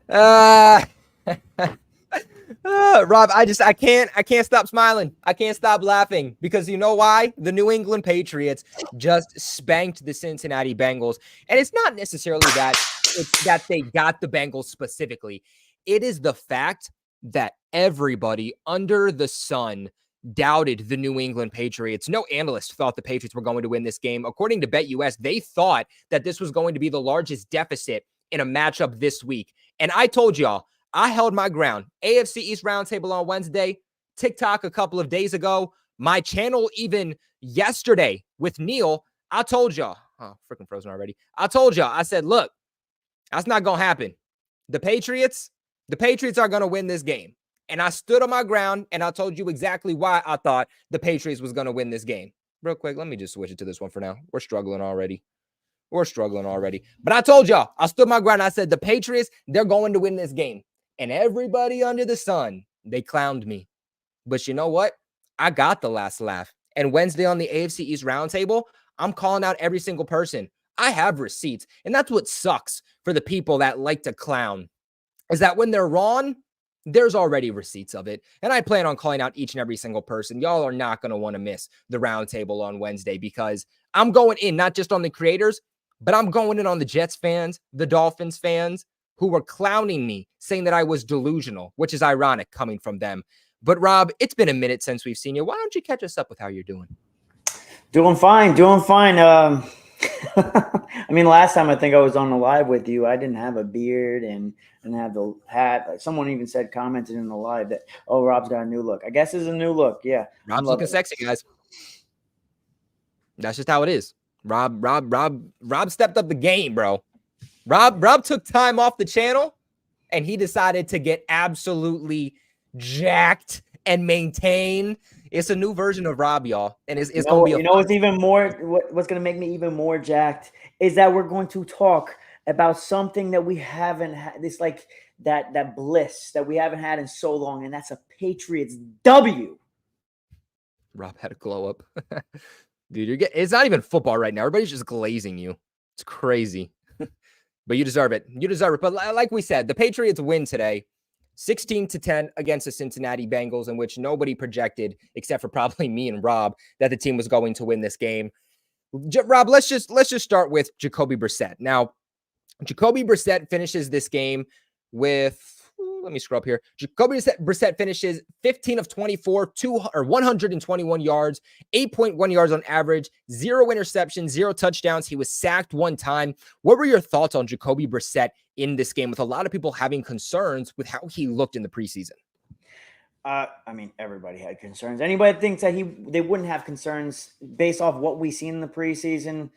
Uh, Rob, I can't stop smiling. I can't stop laughing because you know why? The New England Patriots just spanked the Cincinnati Bengals. And it's not necessarily that they got the Bengals specifically. It is the fact that everybody under the sun doubted the New England Patriots. No analyst thought the Patriots were going to win this game. According to BetUS, they thought that this was going to be the largest deficit in a matchup this week. And I told y'all, I held my ground. AFC East Roundtable on Wednesday, TikTok a couple of days ago, my channel even yesterday with Neil. I told y'all, freaking frozen already. I told y'all, I said, look, that's not going to happen. The Patriots are going to win this game. And I stood on my ground and I told you exactly why I thought the Patriots was going to win this game. Real quick, let me just switch it to this one for now. We're struggling already. But I told y'all, I stood my ground. I said, the Patriots, they're going to win this game. And everybody under the sun, they clowned me. But you know what? I got the last laugh. And Wednesday on the AFC East Roundtable, I'm calling out every single person. I have receipts. And that's what sucks for the people that like to clown, is that when they're wrong, there's already receipts of it. And I plan on calling out each and every single person. Y'all are not going to want to miss the roundtable on Wednesday because I'm going in not just on the creators, but I'm going in on the Jets fans, the Dolphins fans who were clowning me, saying that I was delusional, which is ironic coming from them. But Rob, it's been a minute since we've seen you. Why don't you catch us up with how you're doing? Doing fine. I mean, last time I think I was on the live with you, I didn't have a beard and have the hat. Like someone even commented in the live that, oh, Rob's got a new look. I guess it's a new look. Yeah. Rob's looking sexy, guys. That's just how it is. Rob stepped up the game, bro. Rob took time off the channel and he decided to get absolutely jacked and maintain. It's a new version of Rob, y'all. And it's going to be what's even more, what's going to make me even more jacked is that we're going to talk about something that we haven't had. This like that bliss that we haven't had in so long. And that's a Patriots W. Rob had a glow up. Dude, it's not even football right now. Everybody's just glazing you. It's crazy. But you deserve it. But like we said, the Patriots win today, 16-10 against the Cincinnati Bengals, in which nobody projected, except for probably me and Rob, that the team was going to win this game. Rob, let's just start with Jacoby Brissett. Now, Jacoby Brissett finishes this game with, let me scroll up here. Jacoby Brissett finishes 15 of 24, 121 yards, 8.1 yards on average, 0 interceptions, 0 touchdowns. He was sacked 1 time. What were your thoughts on Jacoby Brissett in this game, with a lot of people having concerns with how he looked in the preseason? I mean, everybody had concerns. Anybody thinks that they wouldn't have concerns based off what we seen in the preseason.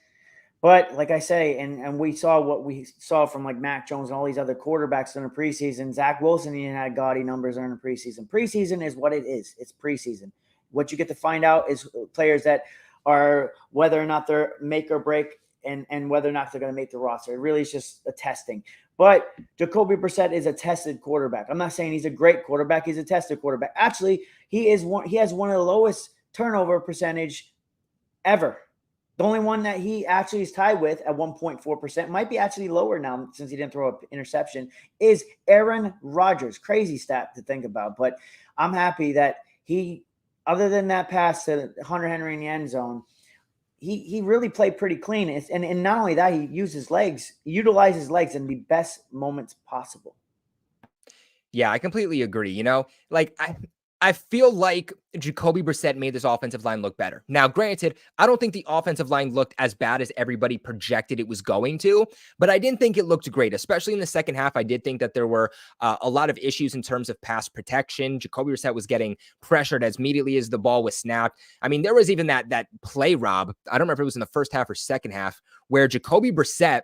But like I say, and we saw what we saw from like Mac Jones and all these other quarterbacks in the preseason. Zach Wilson even had gaudy numbers during the preseason. Preseason is what it is. It's preseason. What you get to find out is players that are whether or not they're make or break and whether or not they're going to make the roster. It really is just a testing. But Jacoby Brissett is a tested quarterback. I'm not saying he's a great quarterback. He's a tested quarterback. Actually, he has one of the lowest turnover percentage ever. The only one that he actually is tied with at 1.4%, might be actually lower now since he didn't throw an interception, is Aaron Rodgers. Crazy stat to think about. But I'm happy that he, other than that pass to Hunter Henry in the end zone, he really played pretty clean. And not only that, he utilized his legs in the best moments possible. Yeah, I completely agree. You know, like I feel like Jacoby Brissett made this offensive line look better. Now, granted, I don't think the offensive line looked as bad as everybody projected it was going to, but I didn't think it looked great, especially in the second half. I did think that there were a lot of issues in terms of pass protection. Jacoby Brissett was getting pressured as immediately as the ball was snapped. I mean, there was even that play, Rob, I don't remember if it was in the first half or second half, where Jacoby Brissett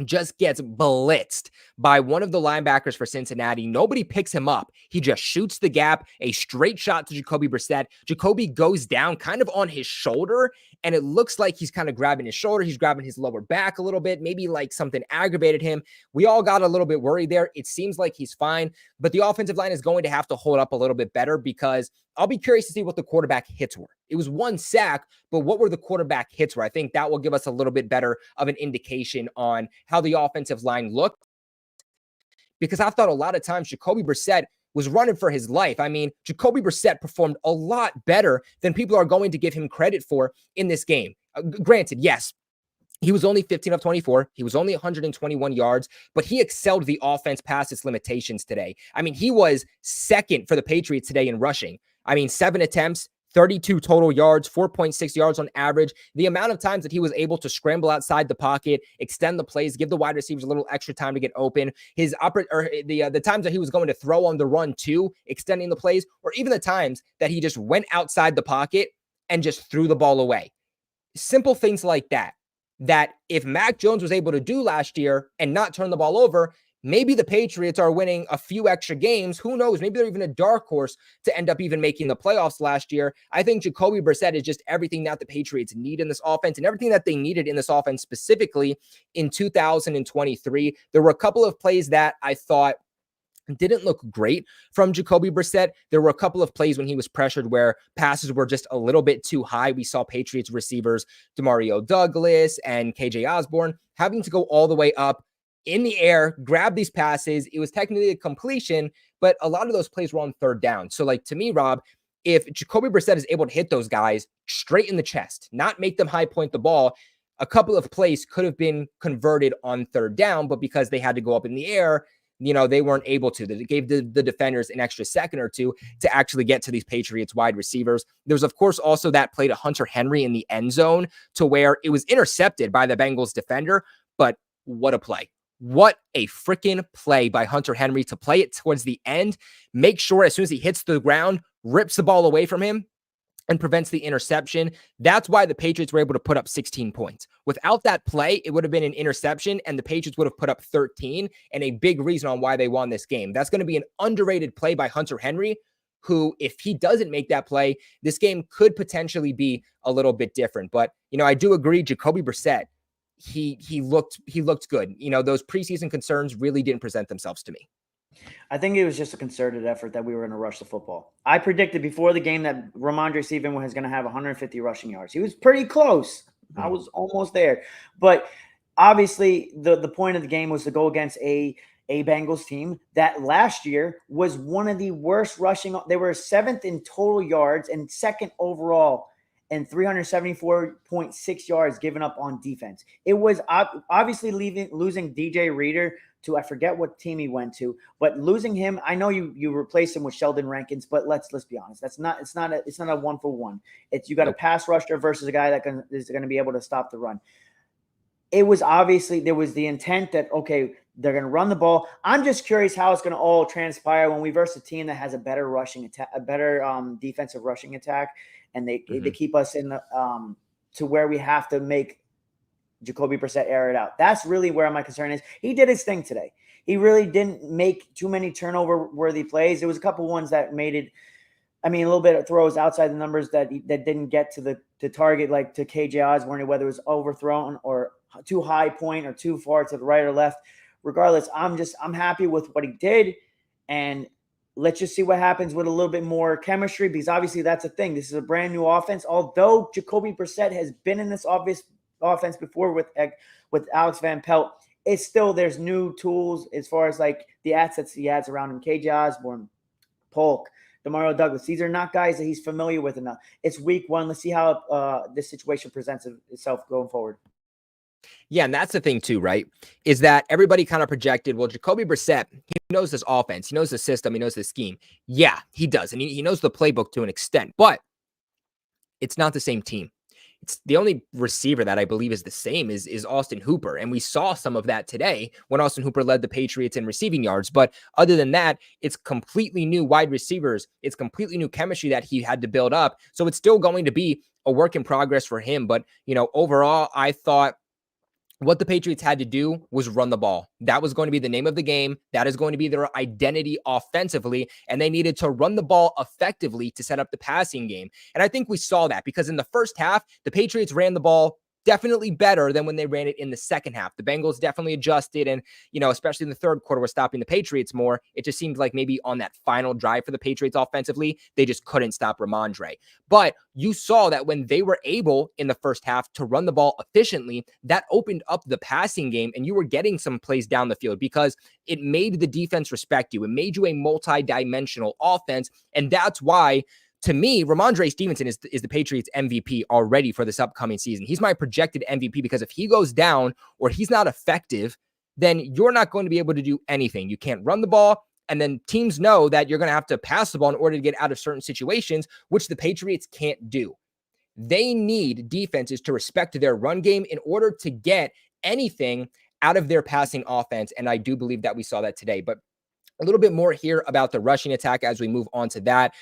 just gets blitzed by one of the linebackers for Cincinnati. Nobody picks him up. He just shoots the gap, a straight shot to Jacoby Brissett. Jacoby goes down kind of on his shoulder, and it looks like he's kind of grabbing his shoulder. He's grabbing his lower back a little bit. Maybe like something aggravated him. We all got a little bit worried there. It seems like he's fine, but the offensive line is going to have to hold up a little bit better, because I'll be curious to see what the quarterback hits were. It was 1 sack, but what were the quarterback hits were? I think that will give us a little bit better of an indication on how the offensive line looked. because I thought a lot of times Jacoby Brissett was running for his life. I mean, Jacoby Brissett performed a lot better than people are going to give him credit for in this game. Granted, yes, he was only 15 of 24. He was only 121 yards, but he excelled the offense past its limitations today. I mean, he was second for the Patriots today in rushing. I mean, 7 attempts, 32 total yards, 4.6 yards on average. The amount of times that he was able to scramble outside the pocket, extend the plays, give the wide receivers a little extra time to get open. The times that he was going to throw on the run too, extending the plays, or even the times that he just went outside the pocket and just threw the ball away. Simple things like that if Mac Jones was able to do last year and not turn the ball over, maybe the Patriots are winning a few extra games. Who knows? Maybe they're even a dark horse to end up even making the playoffs last year. I think Jacoby Brissett is just everything that the Patriots need in this offense and everything that they needed in this offense specifically in 2023. There were a couple of plays that I thought didn't look great from Jacoby Brissett. There were a couple of plays when he was pressured where passes were just a little bit too high. We saw Patriots receivers Demario Douglas and KJ Osborne having to go all the way up in the air, grab these passes. It was technically a completion, but a lot of those plays were on third down. So like to me, Rob, if Jacoby Brissett is able to hit those guys straight in the chest, not make them high point the ball, a couple of plays could have been converted on third down, but because they had to go up in the air, they weren't able to. They gave the defenders an extra second or two to actually get to these Patriots wide receivers. There's, of course, also that play to Hunter Henry in the end zone to where it was intercepted by the Bengals defender, but what a play. What a freaking play by Hunter Henry to play it towards the end, make sure as soon as he hits the ground, rips the ball away from him, and prevents the interception. That's why the Patriots were able to put up 16 points. Without that play, it would have been an interception, and the Patriots would have put up 13, and a big reason on why they won this game. That's going to be an underrated play by Hunter Henry, who, if he doesn't make that play, this game could potentially be a little bit different. But, I do agree, Jacoby Brissett, he looked good. Those preseason concerns really didn't present themselves to me. I think it was just a concerted effort that we were going to rush the football. I predicted before the game that Ramondre Stevenson was going to have 150 rushing yards. He was pretty close. Mm-hmm. I was almost there. But obviously, the point of the game was to go against a Bengals team that last year was one of the worst rushing. They were 7th in total yards and 2nd overall and 374.6 yards given up on defense. It was obviously losing DJ Reader to, I forget what team he went to, but losing him, I know you replaced him with Sheldon Rankins, but let's be honest, it's not a 1-for-1. You got a pass rusher versus a guy that is going to be able to stop the run. It was obviously there was the intent that, okay, they're going to run the ball. I'm just curious how it's going to all transpire when we verse a team that has a better rushing attack, a better defensive rushing attack, and they keep us in the to where we have to make Jacoby Brissett air it out. That's really where my concern is. He did his thing today. He really didn't make too many turnover-worthy plays. There was a couple ones that made it. I mean, a little bit of throws outside the numbers that didn't get to the target, like to KJ Osborne, whether it was overthrown or too high point or too far to the right or left. Regardless, I'm happy with what he did, and let's just see what happens with a little bit more chemistry, because obviously that's a thing. This is a brand new offense. Although Jacoby Brissett has been in this offense before with Alex Van Pelt, it's still, there's new tools as far as like the assets he has around him. KJ Osborne, Polk, Demario Douglas. These are not guys that he's familiar with enough. It's week 1. Let's see how this situation presents itself going forward. Yeah, and that's the thing too, right? Is that everybody kind of projected, well, Jacoby Brissett, he knows this offense, he knows the system, he knows the scheme. Yeah, he does, and he knows the playbook to an extent, but it's not the same team. It's the only receiver that I believe is the same is Austin Hooper, and we saw some of that today when Austin Hooper led the Patriots in receiving yards. But other than that, it's completely new wide receivers. It's completely new chemistry that he had to build up. So it's still going to be a work in progress for him. But, overall, I thought what the Patriots had to do was run the ball. That was going to be the name of the game. That is going to be their identity offensively, and they needed to run the ball effectively to set up the passing game. And I think we saw that because in the first half, the Patriots ran the ball definitely better than when they ran it in the second half. The Bengals definitely adjusted, and, especially in the third quarter, we're stopping the Patriots more. It just seemed like maybe on that final drive for the Patriots offensively, they just couldn't stop Ramondre. But you saw that when they were able in the first half to run the ball efficiently, that opened up the passing game, and you were getting some plays down the field because it made the defense respect you. It made you a multi-dimensional offense, and that's why, to me, Ramondre Stevenson is the Patriots MVP already for this upcoming season. He's my projected MVP because if he goes down or he's not effective, then you're not going to be able to do anything. You can't run the ball, and then teams know that you're going to have to pass the ball in order to get out of certain situations, which the Patriots can't do. They need defenses to respect their run game in order to get anything out of their passing offense, and I do believe that we saw that today. But a little bit more here about the rushing attack as we move on to that.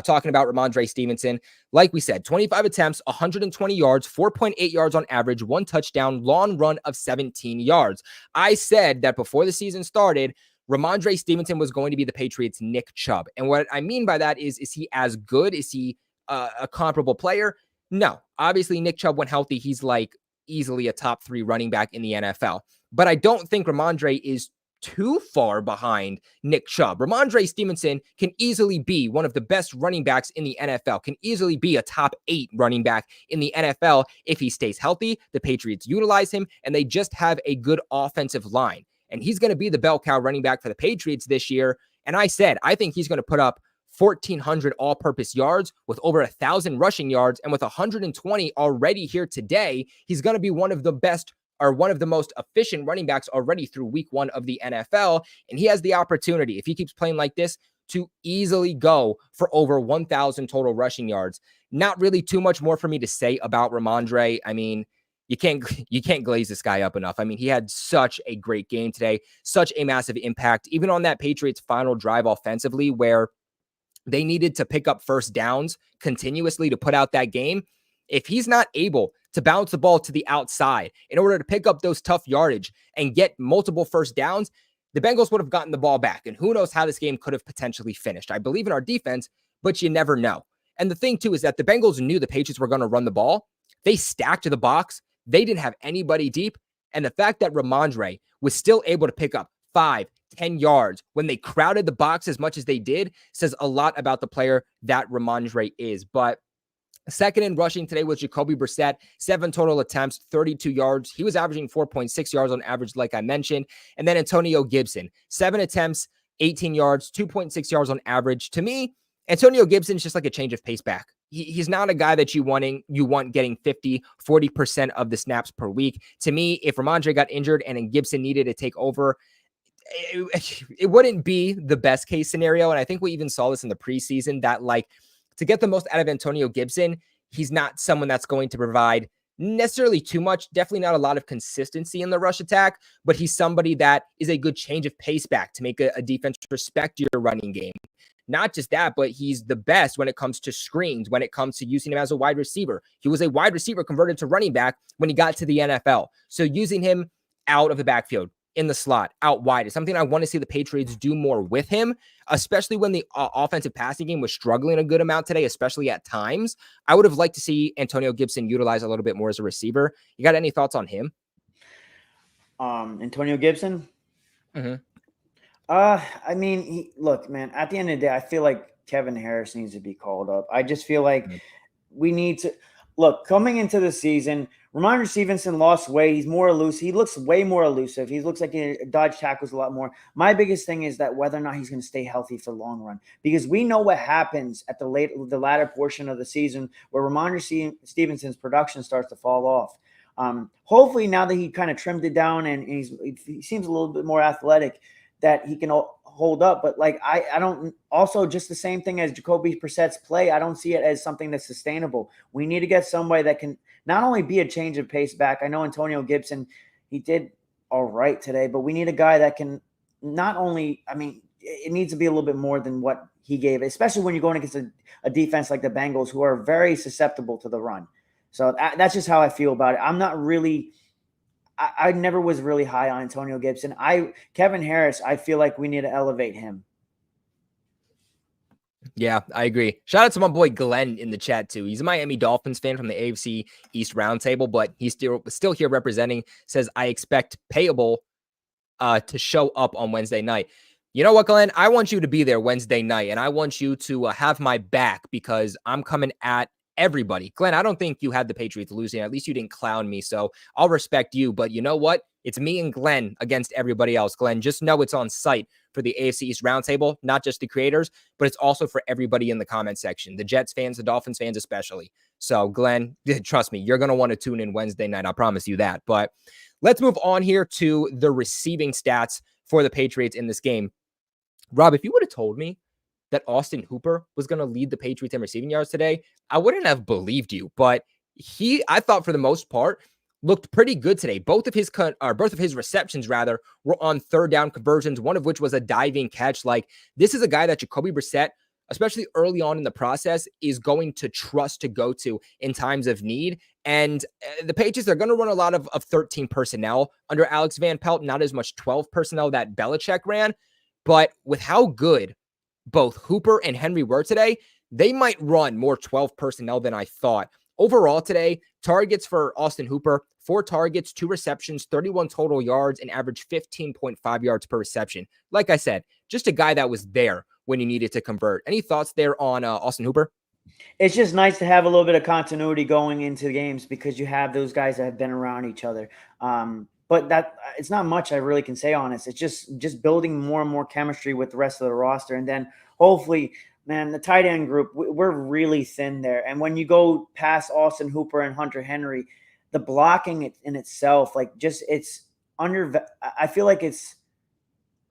Talking about Ramondre Stevenson, like we said, 25 attempts, 120 yards, 4.8 yards on average, 1 touchdown, long run of 17 yards. I said that before the season started, Ramondre Stevenson was going to be the Patriots' Nick Chubb. And what I mean by that is he as good? Is he a comparable player? No. Obviously, Nick Chubb, when healthy, he's like easily a top 3 running back in the NFL. But I don't think Ramondre is too far behind Nick Chubb. Ramondre Stevenson can easily be one of the best running backs in the NFL, can easily be a top 8 running back in the NFL if he stays healthy. The Patriots utilize him, and they just have a good offensive line. And he's going to be the bell cow running back for the Patriots this year. And I said, I think he's going to put up 1,400 all-purpose yards with over 1,000 rushing yards, and with 120 already here today, he's going to be one of the best or one of the most efficient running backs already through week 1 of the NFL. And he has the opportunity, if he keeps playing like this, to easily go for over 1,000 total rushing yards. Not really too much more for me to say about Ramondre. I mean, you can't glaze this guy up enough. I mean, he had such a great game today, such a massive impact, even on that Patriots final drive offensively, where they needed to pick up first downs continuously to put out that game. If he's not able to bounce the ball to the outside in order to pick up those tough yardage and get multiple first downs, the Bengals would have gotten the ball back. And who knows how this game could have potentially finished. I believe in our defense, but you never know. And the thing, too, is that the Bengals knew the Patriots were going to run the ball. They stacked the box. They didn't have anybody deep. And the fact that Ramondre was still able to pick up 5, 10 yards when they crowded the box as much as they did says a lot about the player that Ramondre is. But second in rushing today was Jacoby Brissett, 7 total attempts, 32 yards. He was averaging 4.6 yards on average, like I mentioned. And then Antonio Gibson, 7 attempts, 18 yards, 2.6 yards on average. To me, Antonio Gibson is just like a change of pace back. He's not a guy that you want getting 50, 40% of the snaps per week. To me, if Ramondre got injured and then Gibson needed to take over, it wouldn't be the best case scenario. And I think we even saw this in the preseason that, like, to get the most out of Antonio Gibson, he's not someone that's going to provide necessarily too much, definitely not a lot of consistency in the rush attack, but he's somebody that is a good change of pace back to make a defense respect your running game. Not just that, but he's the best when it comes to screens, when it comes to using him as a wide receiver. He was a wide receiver converted to running back when he got to the NFL. So using him out of the backfield, in the slot, out wide, is something I want to see the Patriots do more with him, especially when the offensive passing game was struggling a good amount today, especially at times. I would have liked to see Antonio Gibson utilize a little bit more as a receiver. You got any thoughts on him? Antonio Gibson? Mm-hmm. I mean, look, man, at the end of the day, I feel like Kevin Harris needs to be called up. I just feel like we need to look coming into the season. Ramondre Stevenson lost weight. He's more elusive. He looks way more elusive. He looks like he dodge tackles a lot more. My biggest thing is that whether or not he's going to stay healthy for the long run, because we know what happens at the latter portion of the season where Ramondre Stevenson's production starts to fall off. Hopefully, now that he kind of trimmed it down and he seems a little bit more athletic, that he can hold up. But like I don't also just the same thing as Jacoby Brissett's play. I don't see it as something that's sustainable. We need to get somebody that can not only be a change of pace back. I know Antonio Gibson, he did all right today, but we need a guy that can not only, I mean, it needs to be a little bit more than what he gave, especially when you're going against a defense like the Bengals, who are very susceptible to the run. So that's just how I feel about it. I'm not really I never was really high on Antonio Gibson. Kevin Harris, I feel like we need to elevate him. Yeah, I agree. Shout out to my boy Glenn in the chat too. He's a Miami Dolphins fan from the AFC East Roundtable, but he's still here representing. Says I expect Payable to show up on Wednesday night. You know what, Glenn? I want you to be there Wednesday night, and I want you to have my back because I'm coming at everybody. Glenn, I don't think you had the Patriots losing. At least you didn't clown me, so I'll respect you. But you know what? It's me and Glenn against everybody else. Glenn, just know it's on site for the AFC East Roundtable, not just the creators, but it's also for everybody in the comment section, the Jets fans, the Dolphins fans especially. So, Glenn, trust me, you're going to want to tune in Wednesday night. I promise you that. But let's move on here to the receiving stats for the Patriots in this game. Rob, if you would have told me that Austin Hooper was going to lead the Patriots in receiving yards today, I wouldn't have believed you. But I thought for the most part, looked pretty good today. Both of his receptions rather were on third down conversions, one of which was a diving catch. Like, this is a guy that Jacoby Brissett, especially early on in the process, is going to trust to go to in times of need. And the Patriots are going to run a lot of 13 personnel under Alex Van Pelt, not as much 12 personnel that Belichick ran. But with how good both Hooper and Henry were today, they might run more 12 personnel than I thought. Overall today, targets for Austin Hooper, 4 targets, 2 receptions, 31 total yards, and average 15.5 yards per reception. Like I said, just a guy that was there when he needed to convert. Any thoughts there on Austin Hooper? It's just nice to have a little bit of continuity going into the games because you have those guys that have been around each other. But that it's not much I really can say on it. It's just building more and more chemistry with the rest of the roster. And then hopefully, man, the tight end group, we're really thin there. And when you go past Austin Hooper and Hunter Henry, the blocking in itself, like I feel like it's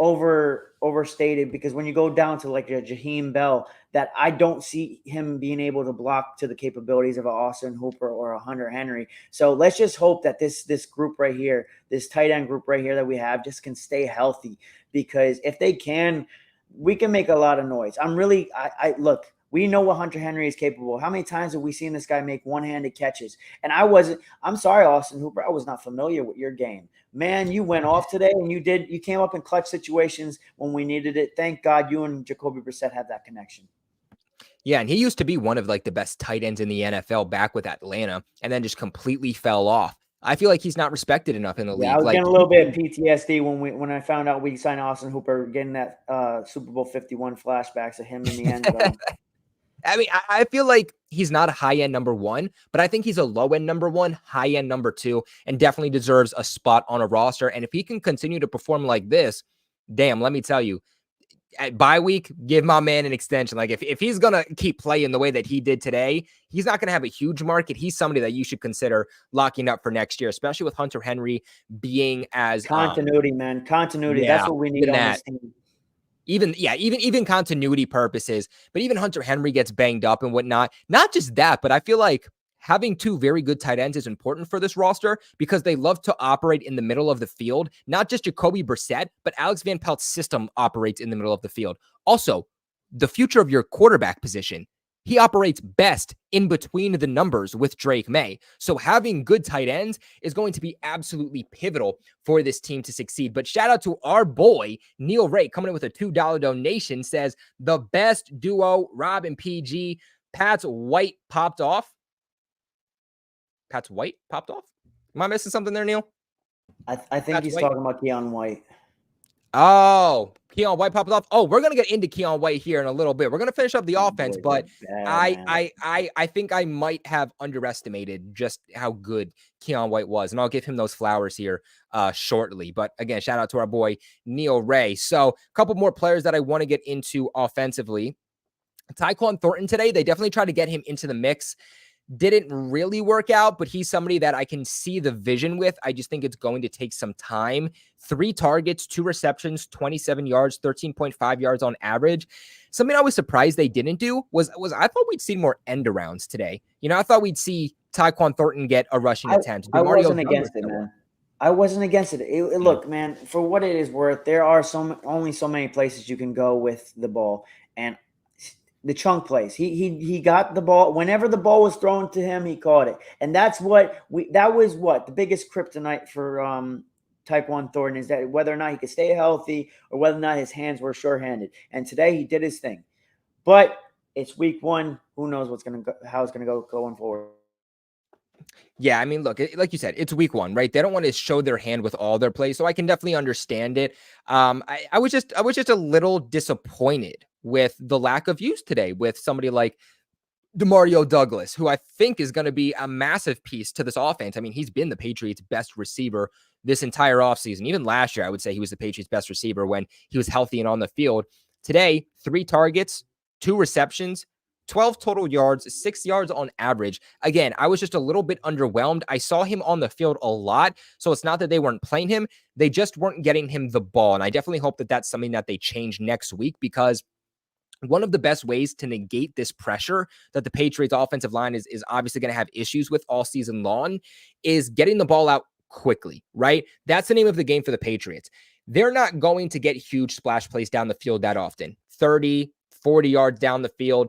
overstated because when you go down to like a Jaheim Bell, that I don't see him being able to block to the capabilities of an Austin Hooper or a Hunter Henry. So let's just hope that this group right here, this tight end group right here that we have, just can stay healthy, because if they can, we can make a lot of noise. I look, we know what Hunter Henry is capable of. How many times have we seen this guy make one-handed catches? And I'm sorry, Austin Hooper, I was not familiar with your game. Man, you went off today and you came up in clutch situations when we needed it. Thank God you and Jacoby Brissett have that connection. Yeah, and he used to be one of like the best tight ends in the NFL back with Atlanta, and then just completely fell off. I feel like he's not respected enough in the league. I was like, getting a little bit of PTSD when I found out we signed Austin Hooper, getting that Super Bowl 51 flashbacks of him in the end zone. I mean, I feel like he's not a high-end number 1, but I think he's a low-end number 1, high-end number 2, and definitely deserves a spot on a roster. And if he can continue to perform like this, damn, let me tell you, at bye week, give my man an extension. Like, if he's going to keep playing the way that he did today, he's not going to have a huge market. He's somebody that you should consider locking up for next year, especially with Hunter Henry being as continuity, man. Continuity. Yeah, that's what we need on this team. Even continuity purposes, but even Hunter Henry gets banged up and whatnot. Not just that, but I feel like having 2 very good tight ends is important for this roster because they love to operate in the middle of the field. Not just Jacoby Brissett, but Alex Van Pelt's system operates in the middle of the field. Also, the future of your quarterback position, he operates best in between the numbers with Drake May. So having good tight ends is going to be absolutely pivotal for this team to succeed. But shout out to our boy, Neil Ray, coming in with a $2 donation, says, the best duo, Rob and PG. Pat's White popped off. Pat's White popped off? Am I missing something there, Neil? I think he's talking about Keon White. Oh, Keon White popped off. Oh, we're gonna get into Keon White here in a little bit. We're gonna finish up the offense, but I think I might have underestimated just how good Keon White was, and I'll give him those flowers here shortly. But again, shout out to our boy Neil Ray. So, a couple more players that I want to get into offensively. Tyquan Thornton today, they definitely tried to get him into the mix. Didn't really work out, but he's somebody that I can see the vision with. I just think it's going to take some time. 3 targets, 2 receptions, 27 yards, 13.5 yards on average. Something I was surprised they didn't do was I thought we'd see more end arounds today. You know, I thought we'd see Tyquan Thornton get a rushing attempt. I wasn't against it, man. I wasn't against it. Look, man, for what it is worth, there are only so many places you can go with the ball. And the chunk plays. He got the ball. Whenever the ball was thrown to him, he caught it. And that was the biggest kryptonite for Tyquan Thornton, is that whether or not he could stay healthy or whether or not his hands were sure-handed. And today he did his thing. But it's week one. Who knows how it's gonna go going forward. Yeah, I mean, look, like you said, it's week one, right? They don't want to show their hand with all their plays, so I can definitely understand it. I was just a little disappointed with the lack of use today with somebody like Demario Douglas, who I think is going to be a massive piece to this offense. I mean, he's been the Patriots' best receiver this entire offseason. Even last year, I would say he was the Patriots' best receiver when he was healthy and on the field. Today, 3 targets, 2 receptions, 12 total yards, 6 yards on average. Again, I was just a little bit underwhelmed. I saw him on the field a lot, so it's not that they weren't playing him. They just weren't getting him the ball, and I definitely hope that that's something that they change next week, because one of the best ways to negate this pressure that the Patriots offensive line is obviously going to have issues with all season long is getting the ball out quickly, right? That's the name of the game for the Patriots. They're not going to get huge splash plays down the field that often. 30, 40 yards down the field.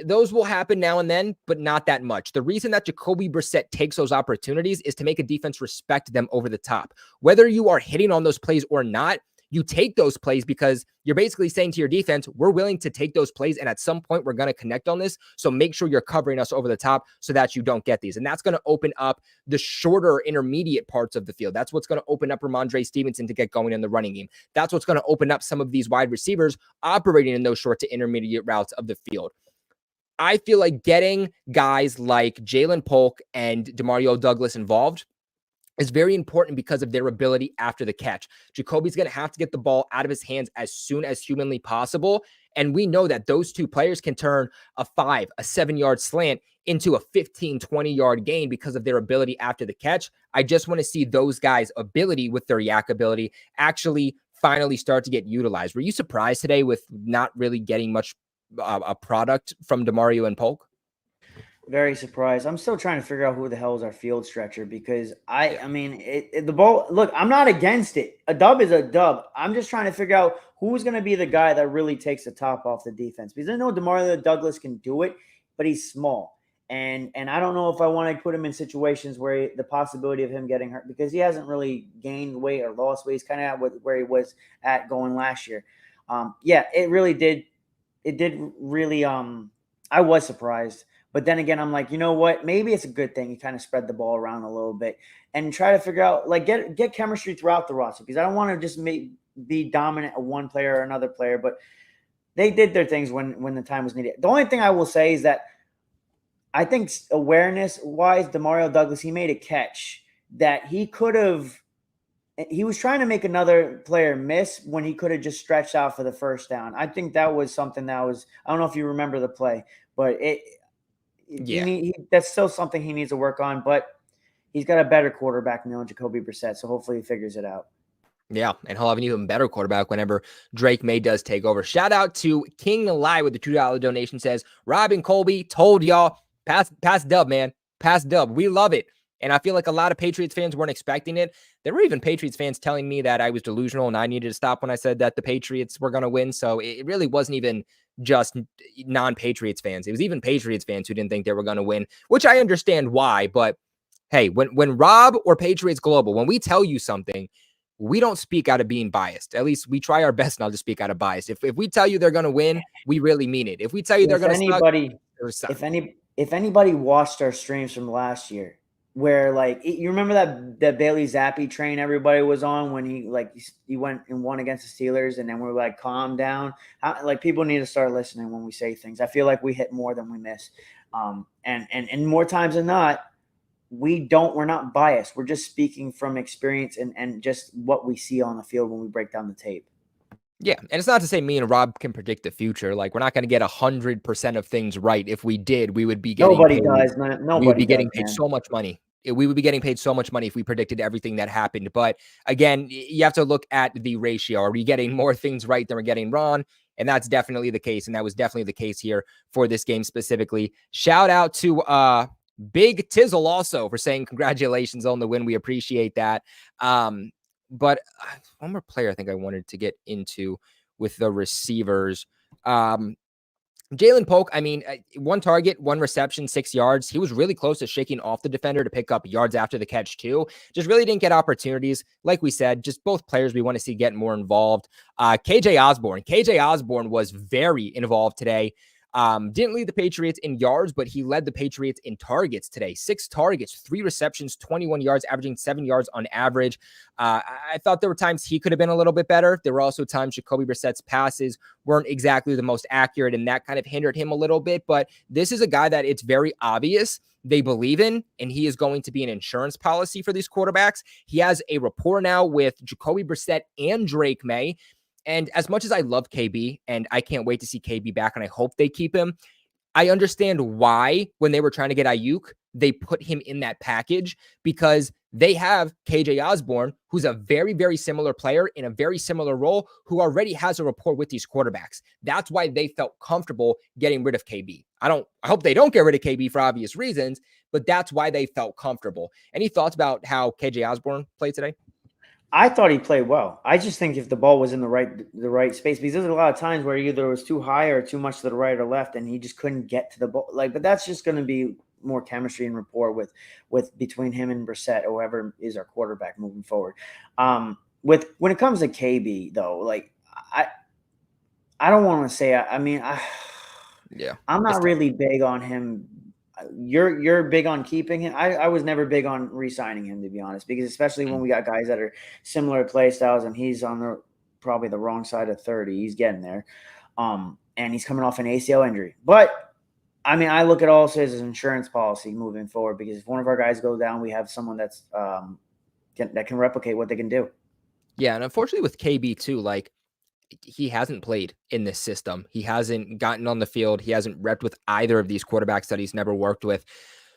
Those will happen now and then, but not that much. The reason that Jacoby Brissett takes those opportunities is to make a defense respect them over the top. Whether you are hitting on those plays or not, you take those plays because you're basically saying to your defense, we're willing to take those plays, and at some point we're going to connect on this. So make sure you're covering us over the top so that you don't get these. And that's going to open up the shorter intermediate parts of the field. That's what's going to open up Ramondre Stevenson to get going in the running game. That's what's going to open up some of these wide receivers operating in those short to intermediate routes of the field. I feel like getting guys like Jalen Polk and Demario Douglas involved is very important because of their ability after the catch. Jacoby's going to have to get the ball out of his hands as soon as humanly possible. And we know that those 2 players can turn a 5, a 7-yard slant into a 15, 20-yard gain because of their ability after the catch. I just want to see those guys' ability with their yak ability actually finally start to get utilized. Were you surprised today with not really getting much a product from Demario and Polk? Very surprised. I'm still trying to figure out who the hell is our field stretcher, because I mean, the ball. Look, I'm not against it. A dub is a dub. I'm just trying to figure out who's going to be the guy that really takes the top off the defense, because I know Demario Douglas can do it, but he's small, and I don't know if I want to put him in situations where the possibility of him getting hurt, because he hasn't really gained weight or lost weight. He's kind of where he was at going last year. Yeah, it really did. It did really. I was surprised. But then again, I'm like, you know what? Maybe it's a good thing you kind of spread the ball around a little bit and try to figure out, like, get chemistry throughout the roster, because I don't want to just be dominant of one player or another player. But they did their things when the time was needed. The only thing I will say is that I think awareness-wise, Demario Douglas, he made a catch that he could have – he was trying to make another player miss when he could have just stretched out for the first down. I think that was something that was – I don't know if you remember the play, but that's still something he needs to work on, but he's got a better quarterback than Jacoby Brissett, so hopefully he figures it out. Yeah, and he'll have an even better quarterback whenever Drake May does take over. Shout out to King Lai with the $2 donation. Says, Rob and Colby told y'all, pass dub, man. Pass dub. We love it. And I feel like a lot of Patriots fans weren't expecting it. There were even Patriots fans telling me that I was delusional and I needed to stop when I said that the Patriots were going to win. So it really wasn't even just non-Patriots fans. It was even Patriots fans who didn't think they were going to win, which I understand why. But hey, when Rob or Patriots Global, when we tell you something, we don't speak out of being biased. At least we try our best not to speak out of bias. If we tell you they're going to win, we really mean it. If we tell you they're going to suck, if anybody watched our streams from last year, where like you remember that Bailey Zappi train everybody was on when he went and won against the Steelers, and then we're like, calm down. Like, people need to start listening when we say things. I feel like we hit more than we miss, and more times than not, we're not biased. We're just speaking from experience and just what we see on the field when we break down the tape. Yeah, and it's not to say me and Rob can predict the future. Like, we're not going to get 100% of things right. If we did, we would be getting Nobody does, man. We would be getting paid so much money. We would be getting paid so much money if we predicted everything that happened. But again, you have to look at the ratio. Are we getting more things right than we're getting wrong? And that's definitely the case. And that was definitely the case here for this game specifically. Shout out to Big Tizzle also for saying congratulations on the win. We appreciate that. But one more player I think I wanted to get into with the receivers. Jalen Polk, I mean, 1 target, 1 reception, 6 yards. He was really close to shaking off the defender to pick up yards after the catch too. Just really didn't get opportunities. Like we said, just both players we want to see get more involved. KJ Osborne was very involved today. Didn't lead the Patriots in yards, but he led the Patriots in targets today. 6 targets, 3 receptions, 21 yards, averaging 7 yards on average. I thought there were times he could have been a little bit better. There were also times Jacoby Brissett's passes weren't exactly the most accurate, and that kind of hindered him a little bit. But this is a guy that it's very obvious they believe in, and he is going to be an insurance policy for these quarterbacks. He has a rapport now with Jacoby Brissett and Drake May. And as much as I love KB, and I can't wait to see KB back, and I hope they keep him, I understand why, when they were trying to get Ayuk, they put him in that package, because they have KJ Osborne, who's a very, very similar player in a very similar role, who already has a rapport with these quarterbacks. That's why they felt comfortable getting rid of KB. I hope they don't get rid of KB for obvious reasons, but that's why they felt comfortable. Any thoughts about how KJ Osborne played today? I thought he played well. I just think if the ball was in the right space, because there's a lot of times where either it was too high or too much to the right or left, and he just couldn't get to the ball. But that's just going to be more chemistry and rapport with between him and Brissett, or whoever is our quarterback moving forward. When it comes to KB though, I don't want to say. I'm not really big on him. You're big on keeping him. I was never big on re-signing him, to be honest, because especially when we got guys that are similar play styles, and he's on probably the wrong side of 30. He's getting there. And he's coming off an ACL injury. But I look at all this as an insurance policy moving forward, because if one of our guys goes down, we have someone that's that can replicate what they can do. Yeah, and unfortunately with KB too, he hasn't played in this system. He hasn't gotten on the field. He hasn't repped with either of these quarterbacks that he's never worked with.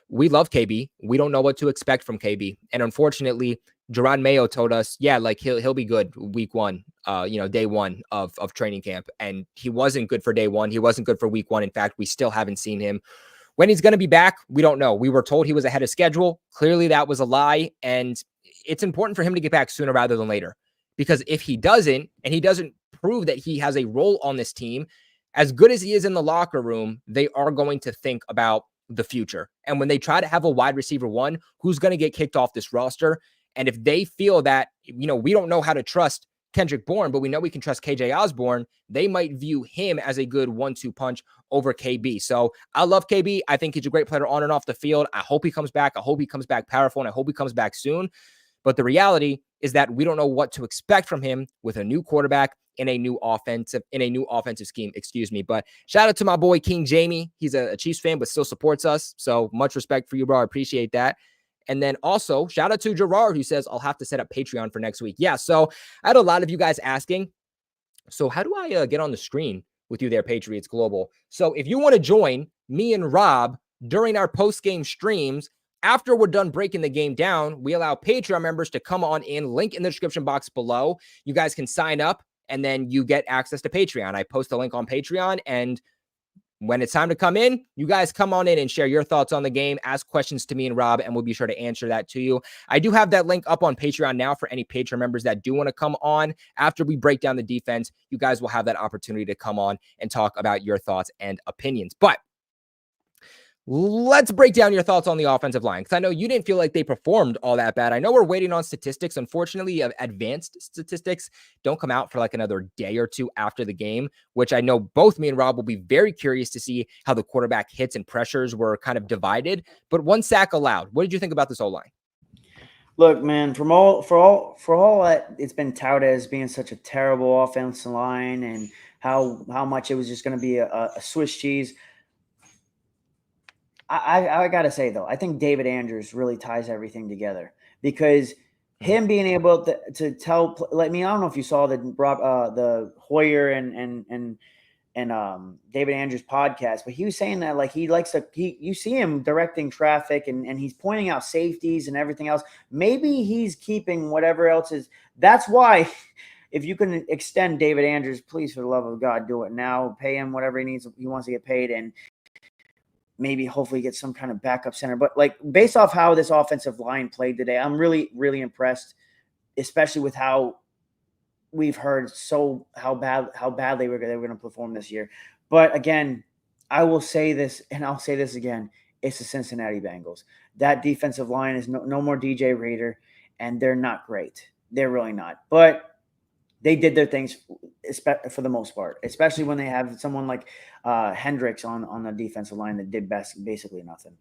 We love KB. We don't know what to expect from KB. And unfortunately, Jerron Mayo told us, he'll be good week 1, day 1 of training camp. And he wasn't good for day 1. He wasn't good for week 1. In fact, we still haven't seen him. When he's going to be back, we don't know. We were told he was ahead of schedule. Clearly that was a lie. And it's important for him to get back sooner rather than later. Because if he doesn't, and he doesn't prove that he has a role on this team, as good as he is in the locker room, they are going to think about the future. And when they try to have a wide receiver 1, who's going to get kicked off this roster? And if they feel that, we don't know how to trust Kendrick Bourne, but we know we can trust KJ Osborne, they might view him as a good 1-2 punch over KB. So I love KB. I think he's a great player on and off the field. I hope he comes back. I hope he comes back powerful, and I hope he comes back soon. But the reality is that we don't know what to expect from him with a new quarterback in a new offensive scheme, But shout out to my boy King Jamie. He's a Chiefs fan, but still supports us. So much respect for you, bro. I appreciate that. And then also shout out to Gerard, who says, I'll have to set up Patreon for next week. Yeah. So I had a lot of you guys asking, so how do I get on the screen with you there, Patriots Global? So if you want to join me and Rob during our post-game streams, after we're done breaking the game down, we allow Patreon members to come on in, link in the description box below. You guys can sign up, and then you get access to Patreon. I post a link on Patreon, and when it's time to come in, you guys come on in and share your thoughts on the game, ask questions to me and Rob, and we'll be sure to answer that to you. I do have that link up on Patreon now for any Patreon members that do want to come on. After we break down the defense, you guys will have that opportunity to come on and talk about your thoughts and opinions. But let's break down your thoughts on the offensive line, because I know you didn't feel like they performed all that bad. I know we're waiting on statistics. Unfortunately, advanced statistics don't come out for another day or two after the game, which I know both me and Rob will be very curious to see how the quarterback hits and pressures were kind of divided. But 1 sack allowed. What did you think about this O-line? Look, man, for all that it's been touted as being such a terrible offensive line, and how much it was just going to be a Swiss cheese. I got to say, though, I think David Andrews really ties everything together, because him being able to tell, I don't know if you saw the Hoyer and David Andrews podcast, but he was saying that you see him directing traffic, and he's pointing out safeties and everything else. Maybe he's keeping whatever else is. That's why, if you can extend David Andrews, please, for the love of God, do it now. Pay him whatever he wants to get paid, and maybe hopefully get some kind of backup center. But based off how this offensive line played today, I'm really, really impressed, especially with how we've heard how badly they were going to perform this year. But again, I will say this, and I'll say this again, it's the Cincinnati Bengals. That defensive line is no more DJ Reader, and they're not great. They're really not. But they did their things for the most part, especially when they have someone like Hendricks on the defensive line that did basically nothing.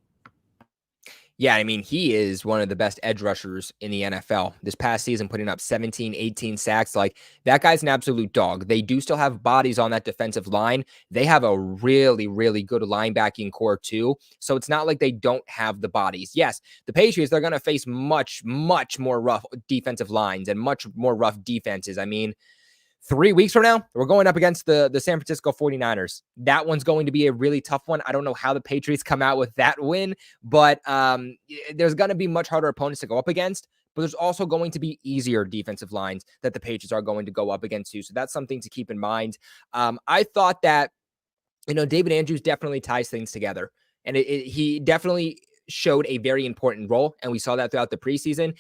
Yeah, I mean, he is one of the best edge rushers in the NFL. This past season, putting up 17, 18 sacks. Like, that guy's an absolute dog. They do still have bodies on that defensive line. They have a really, really good linebacking core, too. So it's not like they don't have the bodies. Yes, the Patriots, they're going to face much, much more rough defensive lines and much more rough defenses. I mean, 3 weeks from now, we're going up against the San Francisco 49ers. That one's going to be a really tough one. I don't know how the Patriots come out with that win, but there's going to be much harder opponents to go up against, but there's also going to be easier defensive lines that the Patriots are going to go up against too. So that's something to keep in mind. I thought that, David Andrews definitely ties things together, and he definitely showed a very important role, and we saw that throughout the preseason.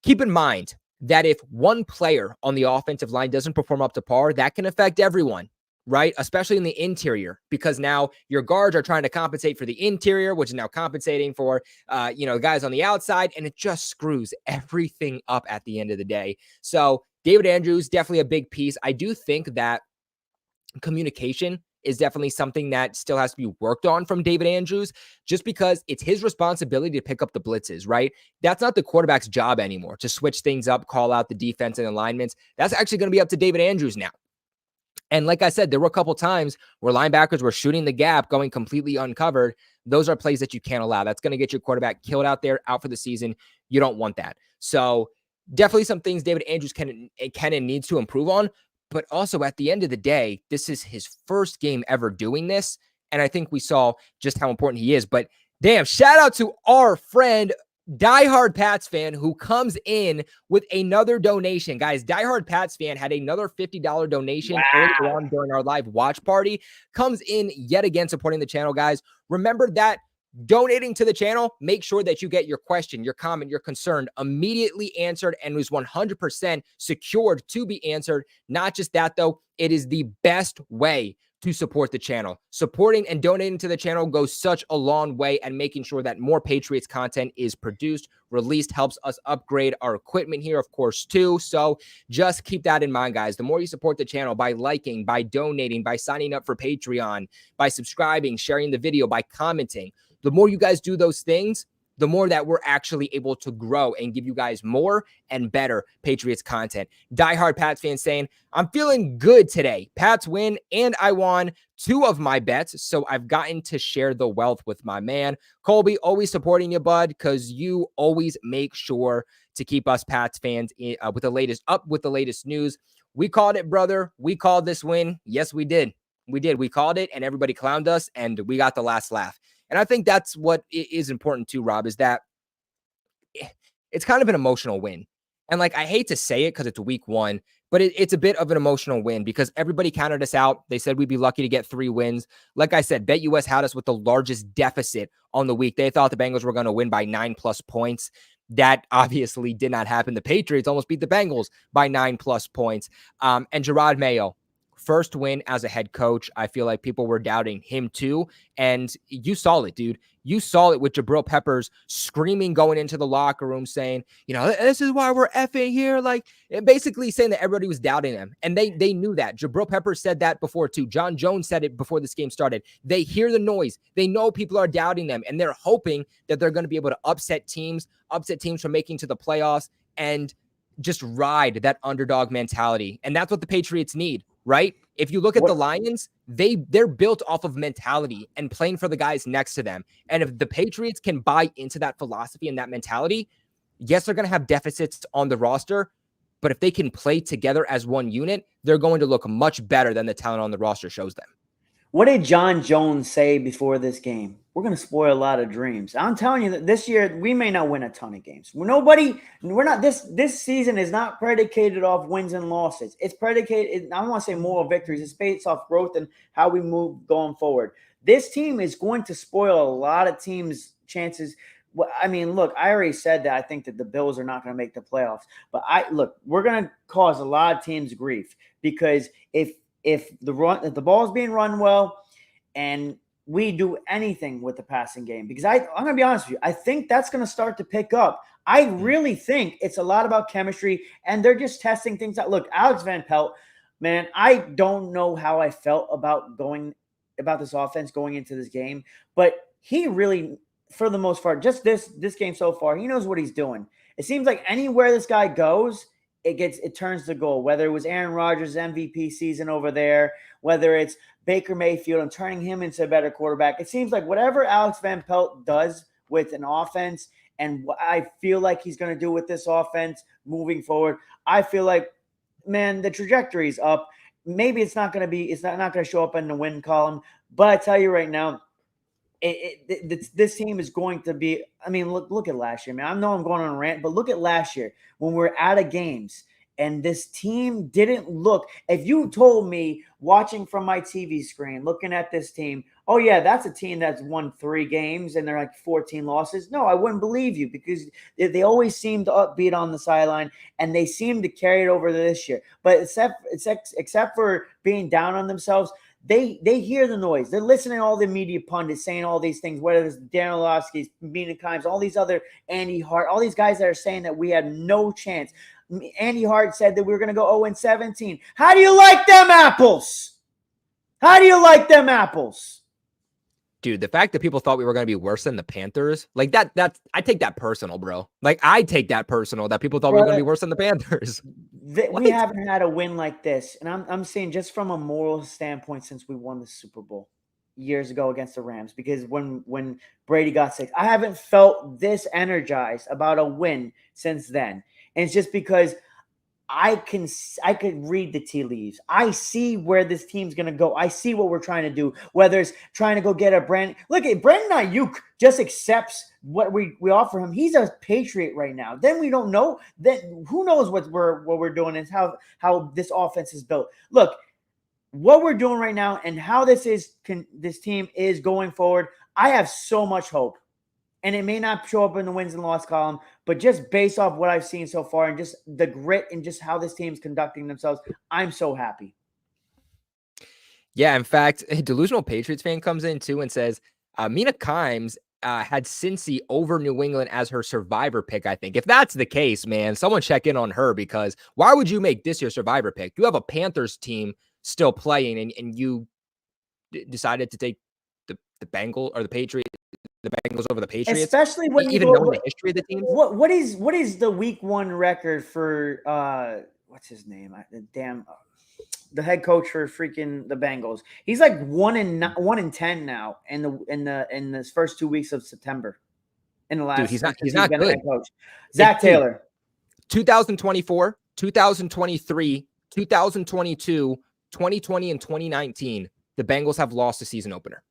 Keep in mind that if one player on the offensive line doesn't perform up to par, that can affect everyone, right? Especially in the interior, because now your guards are trying to compensate for the interior, which is now compensating for, guys on the outside, and it just screws everything up at the end of the day. So David Andrews, definitely a big piece. I do think that communication is definitely something that still has to be worked on from David Andrews, just because it's his responsibility to pick up the blitzes, right? That's not the quarterback's job anymore to switch things up, call out the defense and alignments. That's actually going to be up to David Andrews now. And like I said, there were a couple times where linebackers were shooting the gap, going completely uncovered. Those are plays that you can't allow. That's going to get your quarterback killed out there, out for the season. You don't want that. So definitely some things David Andrews can and needs to improve on. But also at the end of the day, this is his first game ever doing this. And I think we saw just how important he is. But damn, shout out to our friend, diehard Pats fan, who comes in with another donation. Guys, diehard Pats fan had another $50 donation earlier on during our live watch party. Comes in yet again supporting the channel, guys. Remember that donating to the channel, make sure that you get your question, your comment, your concern immediately answered and was 100% secured to be answered. Not just that, though, it is the best way to support the channel. Supporting and donating to the channel goes such a long way, and making sure that more Patriots content is produced, released, helps us upgrade our equipment here, of course, too. So just keep that in mind, guys. The more you support the channel by liking, by donating, by signing up for Patreon, by subscribing, sharing the video, by commenting, the more you guys do those things, the more that we're actually able to grow and give you guys more and better Patriots content. Diehard Pats fan saying, I'm feeling good today. Pats win, and I won 2 of my bets, so I've gotten to share the wealth with my man. Colby, always supporting you, bud, because you always make sure to keep us Pats fans with the latest news. We called it, brother. We called this win. Yes, we did. We did. We called it, and everybody clowned us, and we got the last laugh. And I think that's what is important too, Rob, is that it's kind of an emotional win. And like, I hate to say it because it's week 1, but it's a bit of an emotional win because everybody counted us out. They said we'd be lucky to get 3 wins. Like I said, BetUS had us with the largest deficit on the week. They thought the Bengals were going to win by 9+ points. That obviously did not happen. The Patriots almost beat the Bengals by 9+ points. And Gerard Mayo, first win as a head coach. I feel like people were doubting him too. And you saw it, dude. You saw it with Jabril Peppers screaming going into the locker room saying, this is why we're effing here. Like, basically saying that everybody was doubting him. And they knew that. Jabril Peppers said that before too. John Jones said it before this game started. They hear the noise. They know people are doubting them. And they're hoping that they're going to be able to upset teams from making to the playoffs and just ride that underdog mentality. And that's what the Patriots need, right? If you look at the Lions, they're built off of mentality and playing for the guys next to them. And if the Patriots can buy into that philosophy and that mentality, yes, they're going to have deficits on the roster, but if they can play together as one unit, they're going to look much better than the talent on the roster shows them. What did John Jones say before this game? We're going to spoil a lot of dreams. I'm telling you that this year we may not win a ton of games. This season is not predicated off wins and losses. It's predicated, I don't want to say moral victories. It's based off growth and how we move going forward. This team is going to spoil a lot of teams' chances. I mean, look, I already said that I think that the Bills are not going to make the playoffs. But we're going to cause a lot of teams grief because if the ball is being run well and we do anything with the passing game, because I'm going to be honest with you. I think that's going to start to pick up. I really think it's a lot about chemistry, and they're just testing things out. Look, Alex Van Pelt, man, I don't know how I felt about this offense going into this game, but he really, for the most part, just this game so far, he knows what he's doing. It seems like anywhere this guy goes, it turns the goal, whether it was Aaron Rodgers' MVP season over there, whether it's Baker Mayfield and turning him into a better quarterback. It seems like whatever Alex Van Pelt does with an offense, and what I feel like he's going to do with this offense moving forward, I feel like, man, the trajectory's up. Maybe it's not going to show up in the win column, but I tell you right now, this team is going to be. I mean, look at last year, man. I know I'm going on a rant, but look at last year when we're out of games and this team didn't look. If you told me watching from my TV screen, looking at this team, oh yeah, that's a team that's won 3 games and they're like 14 losses. No, I wouldn't believe you, because they always seem to upbeat on the sideline, and they seem to carry it over to this year. But except for being down on themselves, they hear the noise. They're listening to all the media pundits saying all these things, whether it's Dan Orlovsky's, Mina Kimes, all these other Andy Hart, all these guys that are saying that we had no chance. Andy Hart said that we were going to go 0-17. How do you like them apples? How do you like them apples? Dude, the fact that people thought we were going to be worse than the Panthers, like that's I take that personal, bro. Like, I take that personal that people thought we were going to be worse than the Panthers. We haven't had a win like this. And I'm saying just from a moral standpoint, since we won the Super Bowl years ago against the Rams, because when Brady got sick, I haven't felt this energized about a win since then. And it's just because I could read the tea leaves. I see where this team's going to go. I see what we're trying to do, whether it's trying to go get a look at Brandon Ayuk just accepts what we offer him. He's a Patriot right now. Then we don't know. Then who knows what we're doing and how this offense is built. Look, what we're doing right now and how this team is going forward, I have so much hope. And it may not show up in the wins and loss column, but just based off what I've seen so far and just the grit and just how this team's conducting themselves, I'm so happy. Yeah, in fact, a delusional Patriots fan comes in too and says, Mina Kimes had Cincy over New England as her survivor pick, I think. If that's the case, man, someone check in on her, because why would you make this your survivor pick? You have a Panthers team still playing, and you decided to take the Bengals or the Patriots. The Bengals over the Patriots, especially when even knowing the history of the team. What is the week 1 record for what's his name? The head coach for freaking the Bengals. He's like 1-10 now in this first 2 weeks of September. In the last, dude, he's not good. Head coach. Zach Taylor. 2024, 2023, 2022, 2020, and 2019. The Bengals have lost the season opener.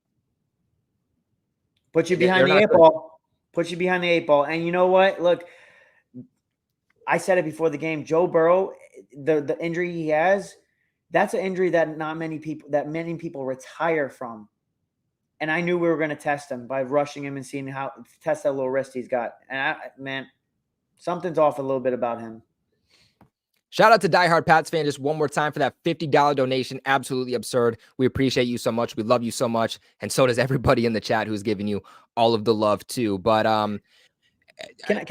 Put you behind the 8 ball. Put you behind the 8 ball. And you know what? Look, I said it before the game. Joe Burrow, the injury he has, that's an injury that many people retire from. And I knew we were going to test him by rushing him and seeing how test that little wrist he's got. And man, something's off a little bit about him. Shout out to Diehard Pats fan just one more time for that $50 donation. Absolutely absurd. We appreciate you so much. We love you so much. And so does everybody in the chat who's giving you all of the love too. But can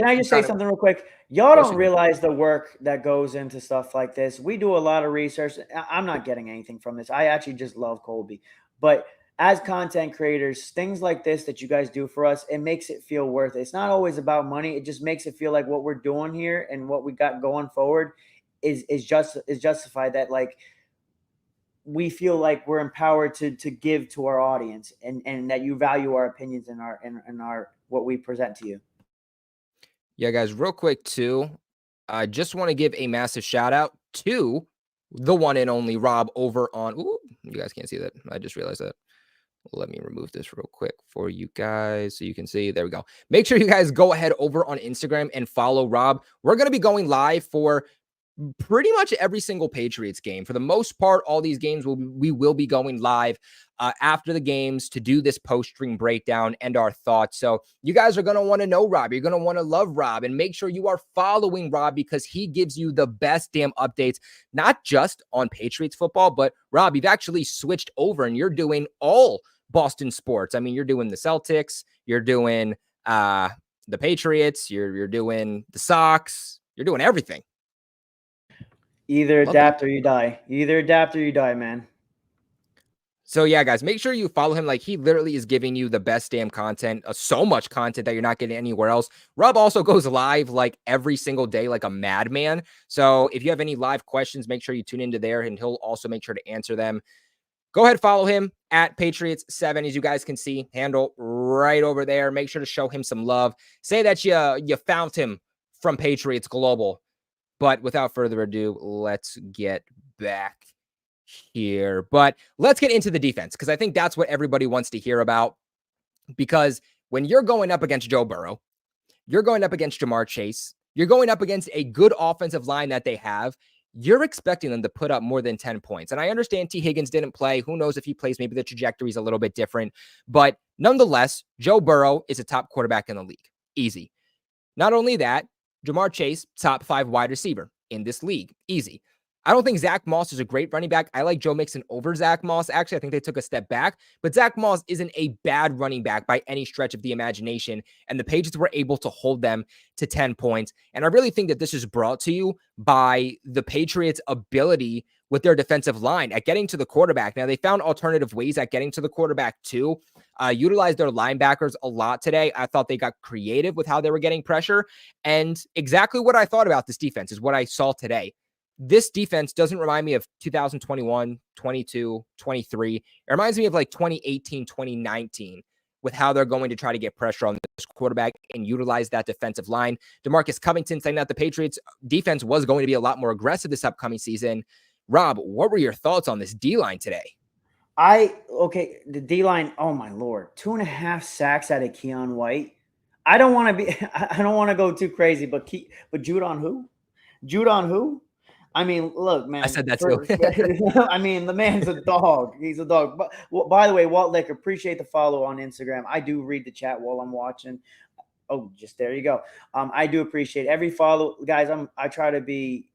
I just say something real quick? Y'all don't realize the work that goes into stuff like this. We do a lot of research. I'm not getting anything from this. I actually just love Colby. But as content creators, things like this that you guys do for us, it makes it feel worth it. It's not always about money. It just makes it feel like what we're doing here and what we got going forward is justified, that like we feel like we're empowered to give to our audience and that you value our opinions and our what we present to you. Yeah, guys, real quick too, I just want to give a massive shout out to the one and only Rob over on, ooh, you guys can't see that. I just realized that. Let me remove this real quick for you guys so you can see. There we go. Make sure you guys go ahead over on Instagram and follow Rob. We're going to be going live for pretty much every single Patriots game. For the most part, all these games we will be going live after the games to do this post-stream breakdown and our thoughts. So you guys are going to want to know Rob. You're going to want to love Rob, and make sure you are following Rob, because he gives you the best damn updates, not just on Patriots football, but Rob, you've actually switched over and you're doing all Boston sports. I mean, you're doing the Celtics, you're doing the Patriots, you're doing the Sox, you're doing everything. Either adapt or you die. Either adapt or you die, man. So yeah, guys, make sure you follow him. Like, he literally is giving you the best damn content, so much content that you're not getting anywhere else. Rob also goes live like every single day, like a madman. So if you have any live questions, make sure you tune into there, and he'll also make sure to answer them. Go ahead, follow him at Patriots7, as you guys can see, handle right over there. Make sure to show him some love. Say that you found him from Patriots Global. But without further ado, let's get back here. But let's get into the defense, because I think that's what everybody wants to hear about. Because when you're going up against Joe Burrow, you're going up against Jamar Chase, you're going up against a good offensive line that they have, you're expecting them to put up more than 10 points. And I understand T. Higgins didn't play. Who knows if he plays? Maybe the trajectory is a little bit different. But nonetheless, Joe Burrow is a top quarterback in the league. Easy. Not only that, Jamar Chase, top 5 wide receiver in this league. Easy. I don't think Zach Moss is a great running back. I like Joe Mixon over Zach Moss. Actually, I think they took a step back. But Zach Moss isn't a bad running back by any stretch of the imagination. And the Patriots were able to hold them to 10 points. And I really think that this is brought to you by the Patriots' ability with their defensive line at getting to the quarterback. Now, they found alternative ways at getting to the quarterback too. Utilized their linebackers a lot today. I thought they got creative with how they were getting pressure. And exactly what I thought about this defense is what I saw today. This defense doesn't remind me of 2021, 22, 23. It reminds me of like 2018, 2019 with how they're going to try to get pressure on this quarterback and utilize that defensive line. DeMarcus Covington saying that the Patriots defense was going to be a lot more aggressive this upcoming season. Rob, what were your thoughts on this D-line today? The D-line, oh my Lord, 2.5 sacks out of Keon White. I don't want to go too crazy, but Judon who? Judon who? I mean, look, man. I said that too. I mean, the man's a dog. He's a dog. But by the way, Walt Lick, appreciate the follow on Instagram. I do read the chat while I'm watching. Oh, just there you go. I do appreciate every follow, guys. I try to be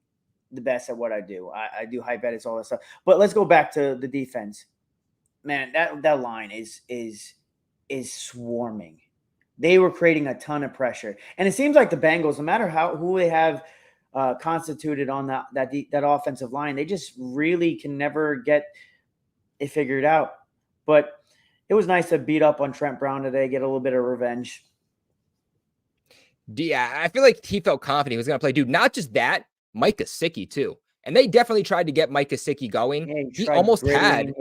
the best at what I do. I do hype edits, all that stuff. But let's go back to the defense. Man, that line is swarming. They were creating a ton of pressure, and it seems like the Bengals, no matter who they have constituted on that offensive line, they just really can never get it figured out. But it was nice to beat up on Trent Brown today, get a little bit of revenge. Yeah, I feel like he felt confident he was going to play. Dude, not just that, Mike Gesicki too. And they definitely tried to get Mike Gesicki going. Yeah, he almost had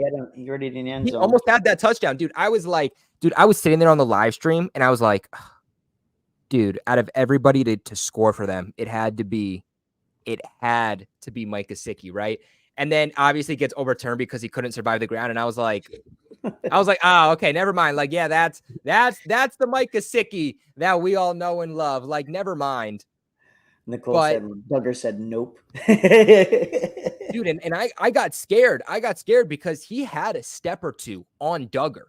that touchdown. Dude, I was sitting there on the live stream and I was like, dude, out of everybody to score for them, it had to be Mike Gesicki, right? And then obviously it gets overturned because he couldn't survive the ground. And I was like, oh, okay, never mind. Like, yeah, that's the Mike Gesicki that we all know and love. Like, never mind. Duggar said nope. Dude, and I got scared. I got scared because he had a step or two on Duggar.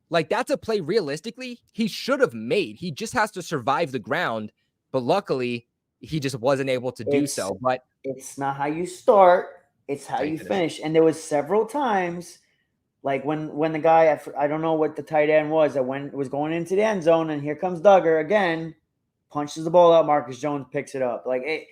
Like, that's a play realistically he should have made. He just has to survive the ground. But luckily, he just wasn't able to do so. But it's not how you start, it's how you finish. And there was several times, like when the guy, I don't know what the tight end was, that when it was going into the end zone, and here comes Duggar again, punches the ball out, Marcus Jones picks it up. Like,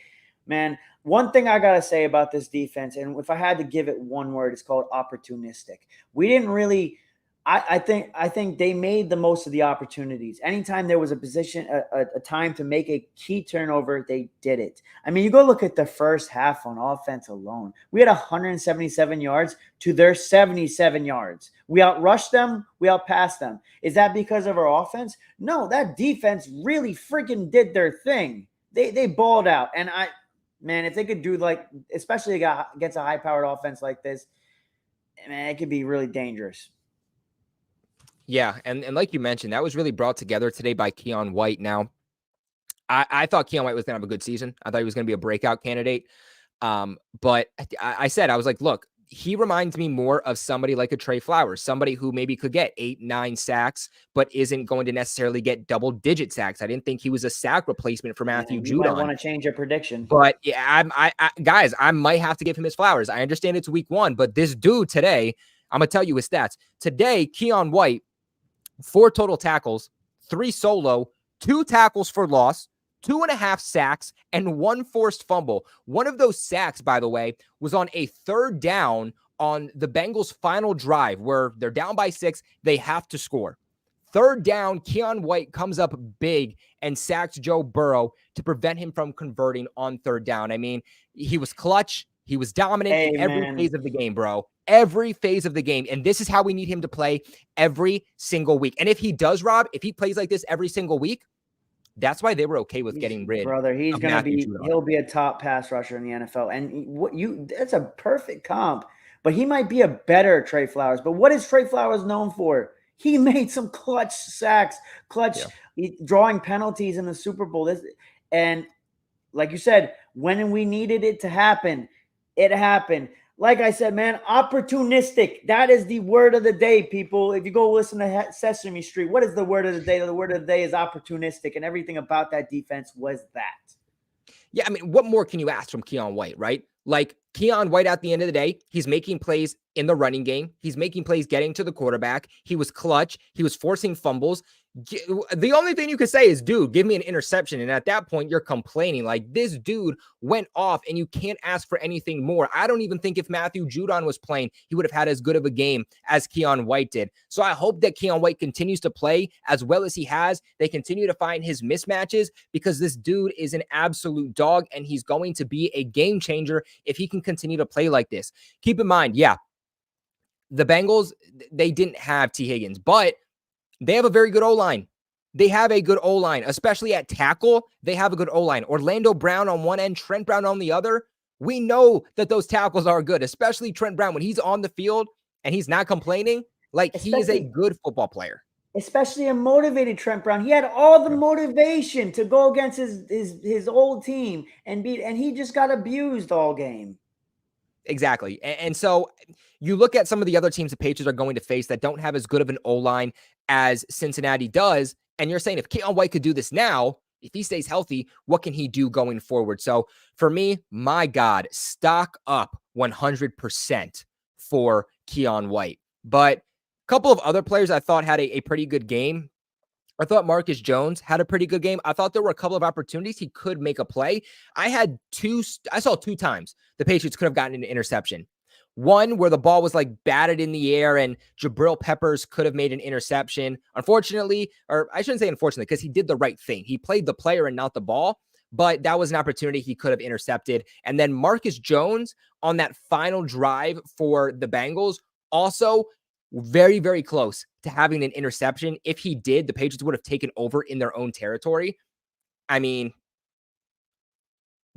man, one thing I got to say about this defense, and if I had to give it one word, it's called opportunistic. We didn't really – I think they made the most of the opportunities. Anytime there was a time to make a key turnover, they did it. I mean, you go look at the first half on offense alone. We had 177 yards to their 77 yards. We outrushed them. We outpassed them. Is that because of our offense? No, that defense really freaking did their thing. They balled out. And man, if they could do, like, especially against a high-powered offense like this, man, it could be really dangerous. Yeah, and like you mentioned, that was really brought together today by Keon White. Now, I thought Keon White was going to have a good season. I thought he was going to be a breakout candidate. But I was like, look, he reminds me more of somebody like a Trey Flowers, somebody who maybe could get 8-9 sacks, but isn't going to necessarily get double-digit sacks. I didn't think he was a sack replacement for Matthew Judon. You might want to change your prediction. But yeah, guys, I might have to give him his flowers. I understand it's week 1, but this dude today, I'm going to tell you his stats. Today, Keon White, 4 total tackles, 3 solo, 2 tackles for loss, 2.5 sacks, and 1 forced fumble. One of those sacks, by the way, was on a 3rd down on the Bengals' final drive where they're down by 6. They have to score. 3rd down, Keon White comes up big and sacks Joe Burrow to prevent him from converting on 3rd down. I mean, he was clutch. He was dominant in every phase of the game, bro. Every phase of the game. And this is how we need him to play every single week. And if he does, Rob, if he plays like this every single week, that's why they were okay with getting rid he's going to be, Judon. He'll be a top pass rusher in the NFL. And that's a perfect comp, but he might be a better Trey Flowers. But what is Trey Flowers known for? He made some clutch sacks, drawing penalties in the Super Bowl. And like you said, when we needed it to happen, it happened. Like I said, man, opportunistic. That is the word of the day, people. If you go listen to Sesame Street, what is the word of the day? The word of the day is opportunistic, and everything about that defense was that. Yeah, I mean, what more can you ask from Keon White, right? Like, Keon White, at the end of the day, he's making plays in the running game. He's making plays getting to the quarterback. He was clutch. He was forcing fumbles. The only thing you could say is, dude, give me an interception. And at that point, you're complaining. Like, this dude went off, and you can't ask for anything more. I don't even think if Matthew Judon was playing, he would have had as good of a game as Keon White did. So I hope that Keon White continues to play as well as he has. They continue to find his mismatches, because this dude is an absolute dog, and he's going to be a game changer if he can continue to play like this. Keep in mind, the Bengals, they didn't have T. Higgins, but they have a very good O-line. They have a good O-line, especially at tackle. They have a good O-line. Orlando Brown on one end, Trent Brown on the other. We know that those tackles are good, especially Trent Brown. When he's on the field and he's not complaining, like, he is a good football player. Especially a motivated Trent Brown. He had all the motivation to go against his old team and he just got abused all game. Exactly. And so you look at some of the other teams the Patriots are going to face that don't have as good of an O-line as Cincinnati does, and you're saying if Keon White could do this now, if he stays healthy, what can he do going forward? So for me, my God, stock up 100% for Keon White. But a couple of other players I thought had a pretty good game. I thought Marcus Jones had a pretty good game. I thought there were a couple of opportunities he could make a play. I saw 2 times the Patriots could have gotten an interception. One where the ball was like batted in the air and Jabril Peppers could have made an interception. Unfortunately, or I shouldn't say unfortunately, because he did the right thing. He played the player and not the ball, but that was an opportunity he could have intercepted. And then Marcus Jones on that final drive for the Bengals, also very, very close to having an interception. If he did, the Patriots would have taken over in their own territory. I mean,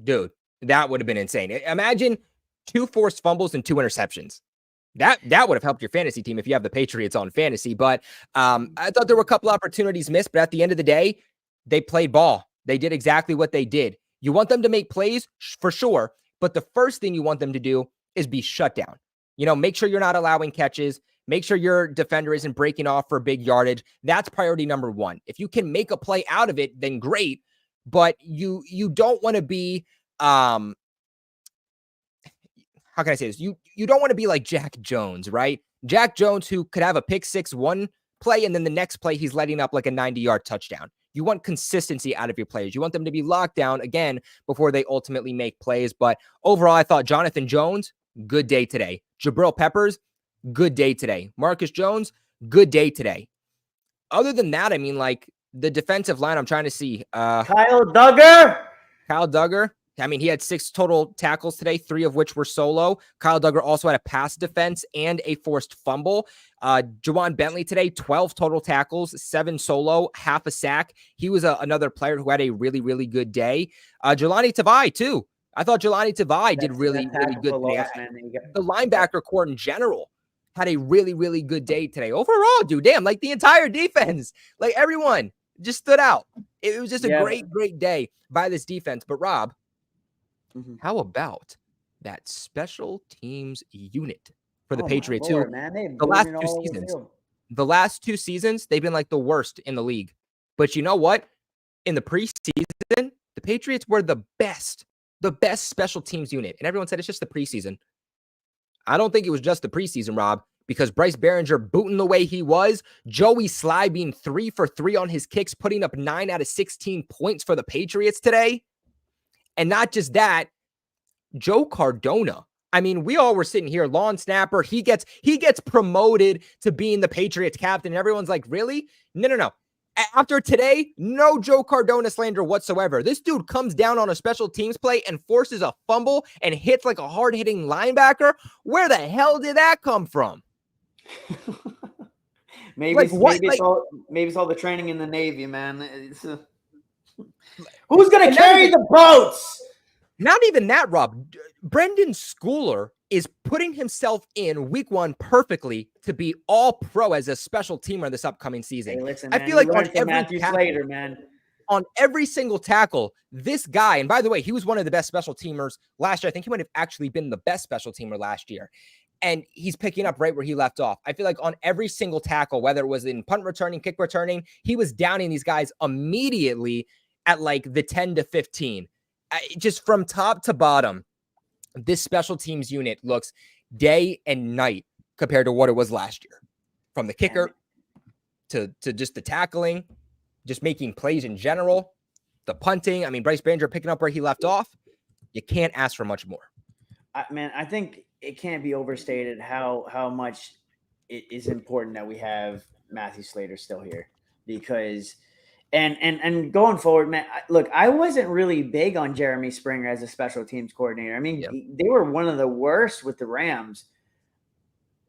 dude, that would have been insane. Imagine 2 forced fumbles and 2 interceptions. That would have helped your fantasy team if you have the Patriots on fantasy. But I thought there were a couple opportunities missed, but at the end of the day, they played ball. They did exactly what they did. You want them to make plays for sure, but the first thing you want them to do is be shut down. Make sure you're not allowing catches. Make sure your defender isn't breaking off for big yardage. That's priority number 1. If you can make a play out of it, then great. But you don't want to be, how can I say this? You don't want to be like Jack Jones, right? Jack Jones, who could have a pick 6 one play, and then the next play he's letting up like a 90-yard touchdown. You want consistency out of your players. You want them to be locked down again before they ultimately make plays. But overall, I thought Jonathan Jones, good day today. Jabril Peppers, good day today. Marcus Jones, good day today. Other than that, I mean, like, the defensive line, I'm trying to see. Kyle Duggar. I mean, he had 6 total tackles today, 3 of which were solo. Kyle Duggar also had a pass defense and a forced fumble. Juwan Bentley today, 12 total tackles, 7 solo, half a sack. He was another player who had a really, really good day. Jelani Tavai, too. I thought Jelani Tavai did really, really good today. The linebacker core in general had a really, really good day today. Overall, dude, damn, like the entire defense, like everyone just stood out. It was just a great, great day by this defense. But Rob, how about that special teams unit for the Patriots? Lord, The last 2 seasons, they've been like the worst in the league. But you know what? In the preseason, the Patriots were the best special teams unit. And everyone said it's just the preseason. I don't think it was just the preseason, Rob. because Bryce Behringer booting the way he was, Joey Sly being 3 for 3 on his kicks, putting up 9 out of 16 points for the Patriots today. And not just that, Joe Cardona. I mean, we all were sitting here, lawn snapper. He gets promoted to being the Patriots captain. And everyone's like, really? No. After today, no Joe Cardona slander whatsoever. This dude comes down on a special teams play and forces a fumble and hits like a hard-hitting linebacker. Where the hell did that come from? Maybe it's all the training in the Navy, man. Who's going to carry the boats? Not even that, Rob. Brendan Schooler is putting himself in week 1 perfectly to be all pro as a special teamer this upcoming season. Hey, listen, I feel like on every single tackle, this guy, and by the way, he was one of the best special teamers last year. I think he might have actually been the best special teamer last year. And he's picking up right where he left off. I feel like on every single tackle, whether it was in punt returning, kick returning, he was downing these guys immediately at like the 10 to 15. Just from top to bottom, this special teams unit looks day and night compared to what it was last year. From the kicker to just the tackling, just making plays in general, the punting. I mean, Bryce Behringer picking up where he left off. You can't ask for much more. Man, I think it can't be overstated how much it is important that we have Matthew Slater still here, because and going forward, man, look, I wasn't really big on Jeremy Springer as a special teams coordinator. I mean, They were one of the worst with the Rams.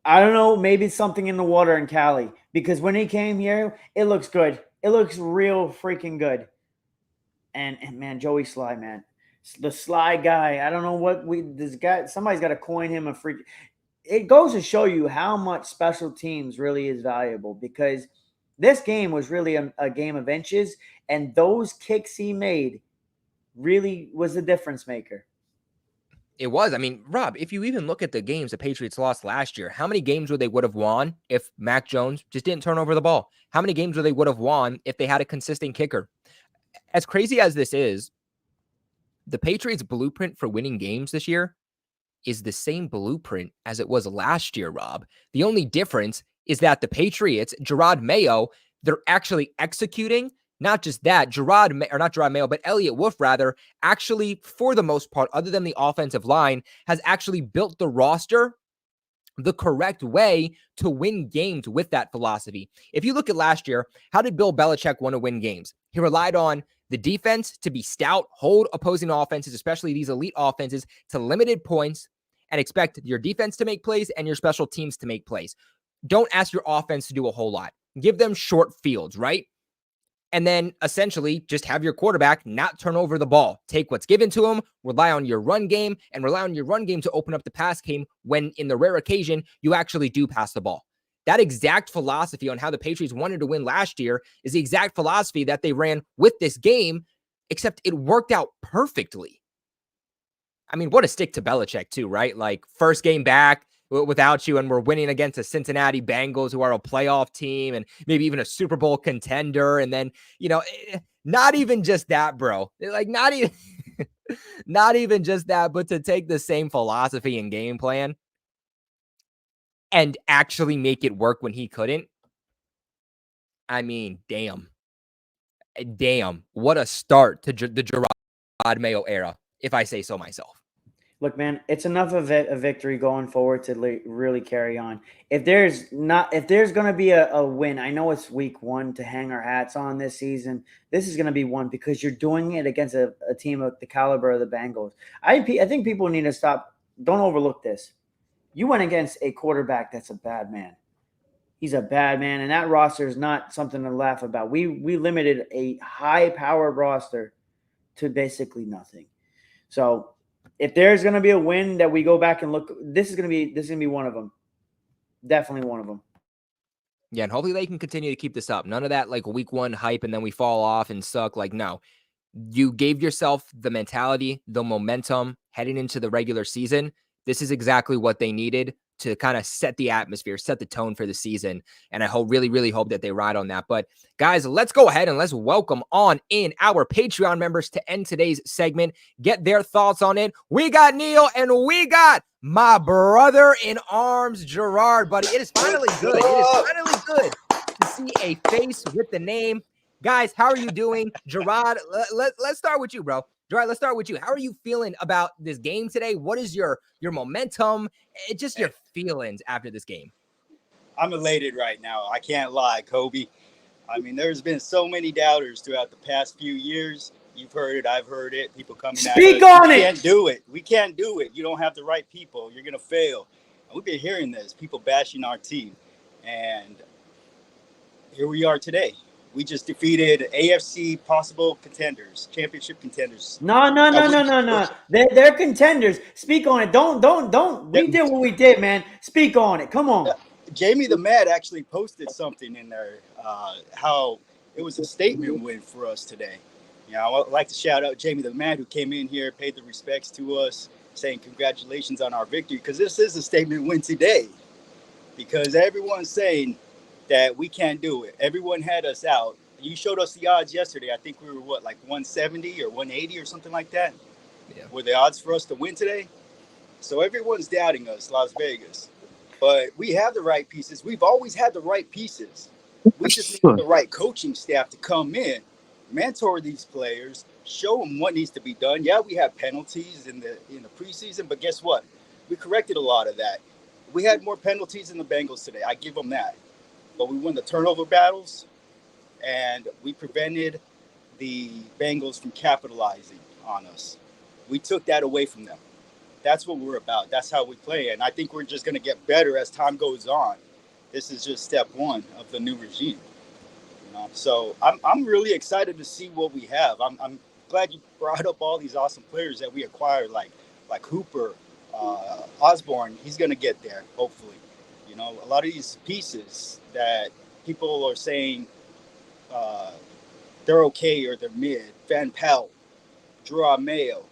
I don't know, maybe something in the water in Cali, because when he came here, it looks good. It looks real freaking good. And man, Joey Sly, man, the Sly guy. I don't know this guy. Somebody's got to coin him a freak. It goes to show you how much special teams really is valuable, because this game was really a game of inches, and those kicks he made really was the difference maker. It was. I mean, Rob, if you even look at the games the Patriots lost last year, how many games would they would have won if Mac Jones just didn't turn over the ball? How many games would they would have won if they had a consistent kicker? As crazy as this is, the Patriots' blueprint for winning games this year is the same blueprint as it was last year, Rob. The only difference is that the Patriots, Gerard Mayo, they're actually executing. Not just that, Elliott Wolf, rather, actually, for the most part, other than the offensive line, has actually built the roster the correct way to win games with that philosophy. If you look at last year, how did Bill Belichick want to win games? He relied on the defense to be stout, hold opposing offenses, especially these elite offenses, to limited points, and expect your defense to make plays and your special teams to make plays. Don't ask your offense to do a whole lot. Give them short fields, right? And then essentially just have your quarterback not turn over the ball. Take what's given to him, rely on your run game, and rely on your run game to open up the pass game when, in the rare occasion, you actually do pass the ball. That exact philosophy on how the Patriots wanted to win last year is the exact philosophy that they ran with this game, except it worked out perfectly. I mean, what a stick to Belichick too, right? Like, first game back without you, and we're winning against the Cincinnati Bengals, who are a playoff team and maybe even a Super Bowl contender. And then, not even just that, bro. Like, not even just that, but to take the same philosophy and game plan and actually make it work when he couldn't. I mean, damn, what a start to the Gerard Mayo era, if I say so myself. Look, man, it's enough of a victory going forward to really carry on. If there's going to be a win, I know it's week 1 to hang our hats on this season. This is going to be one, because you're doing it against a team of the caliber of the Bengals. I think people need to stop. Don't overlook this. You went against a quarterback that's a bad man. He's a bad man, and that roster is not something to laugh about. We limited a high-powered roster to basically nothing. So if there's going to be a win that we go back and look, this is going to be one of them. Definitely one of them. Yeah, and hopefully they can continue to keep this up. None of that like week 1 hype and then we fall off and suck. Like, no. You gave yourself the mentality, the momentum heading into the regular season. This is exactly what they needed to kind of set the atmosphere, set the tone for the season. And I really hope that they ride on that. But guys, let's go ahead and let's welcome on in our Patreon members to end today's segment. Get their thoughts on it. We got Neil and we got my brother in arms, Gerard, buddy. It is finally good. It is finally good to see a face with the name. Guys, how are you doing? Gerard, let's start with you, bro. Gerard, let's start with you. How are you feeling about this game today? What is your momentum? Just your feelings after this game? I'm elated right now. I can't lie, Kobe. I mean, there's been so many doubters throughout the past few years. You've heard it. I've heard it. People coming at us. Speak on it. We can't do it. We can't do it. You don't have the right people. You're going to fail. And we've been hearing this. People bashing our team. And here we are today. We just defeated AFC possible contenders, championship contenders. No. They're contenders. Speak on it. Don't. We did what we did, man. Speak on it. Come on. Jamie the Mad actually posted something in there, how it was a statement win for us today. You know, I would like to shout out Jamie the Mad, who came in here, paid the respects to us, saying congratulations on our victory, because this is a statement win today. Because everyone's saying that we can't do it. Everyone had us out. You showed us the odds yesterday. I think we were, like 170 or 180 or something like that? Yeah. Were the odds for us to win today? So everyone's doubting us, Las Vegas. But we have the right pieces. We've always had the right pieces. We just need the right coaching staff to come in, mentor these players, show them what needs to be done. Yeah, we have penalties in the preseason, but guess what? We corrected a lot of that. We had more penalties than the Bengals today. I give them that. But we won the turnover battles, and we prevented the Bengals from capitalizing on us. We took that away from them. That's what we're about. That's how we play. And I think we're just going to get better as time goes on. This is just step one of the new regime. You know? So I'm really excited to see what we have. I'm glad you brought up all these awesome players that we acquired, like Hooper, Osborne. He's going to get there, hopefully. You know, a lot of these pieces that people are saying they're okay or they're mid. Van Pelt, Drew Mayo,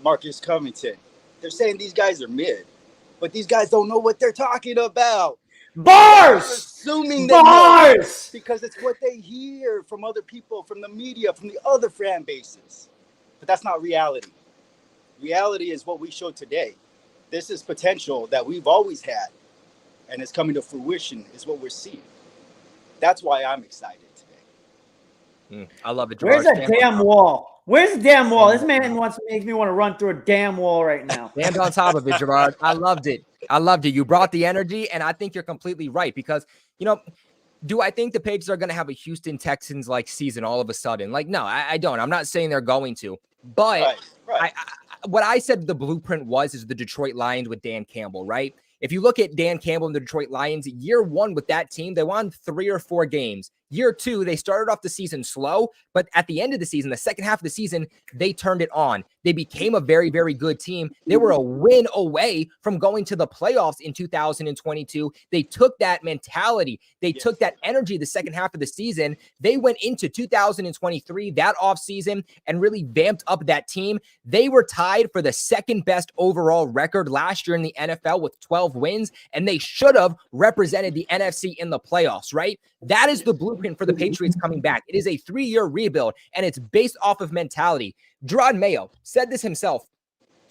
Marcus Covington. They're saying these guys are mid, but these guys don't know what they're talking about. Bars! They're assuming Bars! Because it's what they hear from other people, from the media, from the other fan bases. But that's not reality. Reality is what we showed today. This is potential that we've always had, and it's coming to fruition is what we're seeing. That's why I'm excited today. I love it. Where's that damn wall? Where's the damn wall? This man makes me want to run through a damn wall right now. Stand on top of it, Gerard. I loved it. You brought the energy, and I think you're completely right because, you know, do I think the Patriots are going to have a Houston Texans-like season all of a sudden? Like, no, I don't. I'm not saying they're going to. But right. What I said the blueprint is the Detroit Lions with Dan Campbell, right? If you look at Dan Campbell and the Detroit Lions, year one with that team, they won 3 or 4 games. Year two, they started off the season slow, but at the end of the season, the second half of the season, they turned it on. They became a very, very good team. They were a win away from going to the playoffs in 2022. They took that mentality. They took that energy the second half of the season. They went into 2023, that offseason, and really vamped up that team. They were tied for the second best overall record last year in the NFL with 12 wins, and they should have represented the NFC in the playoffs, right? That is the blueprint for the Patriots coming back. It is a 3-year rebuild, and it's based off of mentality. Gerard Mayo said this himself.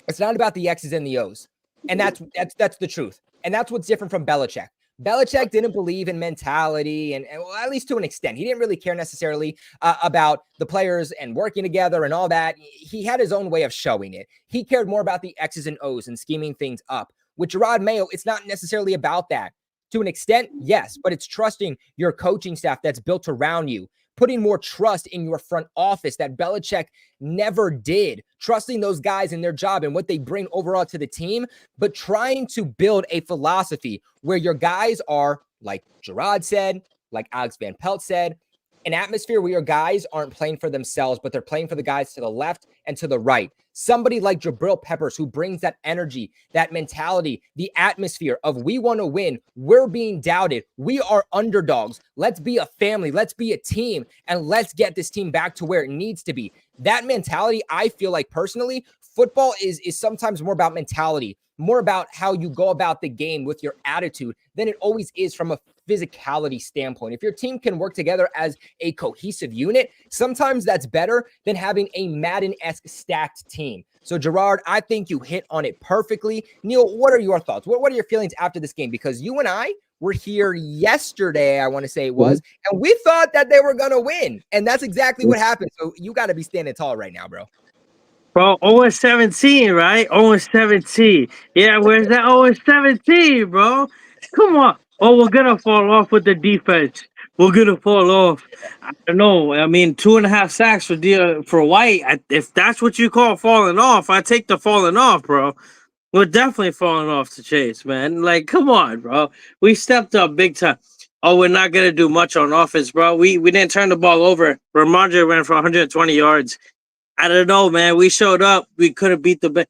It's not about the X's and the O's. And that's the truth. And that's what's different from Belichick. Belichick didn't believe in mentality, and well, at least to an extent. He didn't really care necessarily about the players and working together and all that. He had his own way of showing it. He cared more about the X's and O's and scheming things up. With Gerard Mayo, it's not necessarily about that. To an extent, yes, but it's trusting your coaching staff that's built around you, putting more trust in your front office that Belichick never did, trusting those guys in their job and what they bring overall to the team, but trying to build a philosophy where your guys are, like Gerard said, like Alex Van Pelt said, an atmosphere where your guys aren't playing for themselves, but they're playing for the guys to the left and to the right. Somebody like Jabril Peppers, who brings that energy, that mentality, the atmosphere of we want to win. We're being doubted. We are underdogs. Let's be a family. Let's be a team. And let's get this team back to where it needs to be. That mentality, I feel like personally, football is sometimes more about mentality, more about how you go about the game with your attitude than it always is from a physicality standpoint. If your team can work together as a cohesive unit, sometimes that's better than having a Madden-esque stacked team. So, Gerard, I think you hit on it perfectly. Neil, what are your thoughts? What are your feelings after this game? Because you and I were here yesterday, I want to say it was, and we thought that they were going to win. And that's exactly what happened. So you got to be standing tall right now, bro. Bro, 0-17, right? 0-17. Yeah, where's that 0-17, bro? Come on. Oh, we're going to fall off with the defense. We're going to fall off. I don't know. I mean, 2.5 sacks for White. If that's what you call falling off, I take the falling off, bro. We're definitely falling off the chase, man. Like, come on, bro. We stepped up big time. Oh, we're not going to do much on offense, bro. We didn't turn the ball over. Ramondre ran for 120 yards. I don't know, man. We showed up. We could have beat the.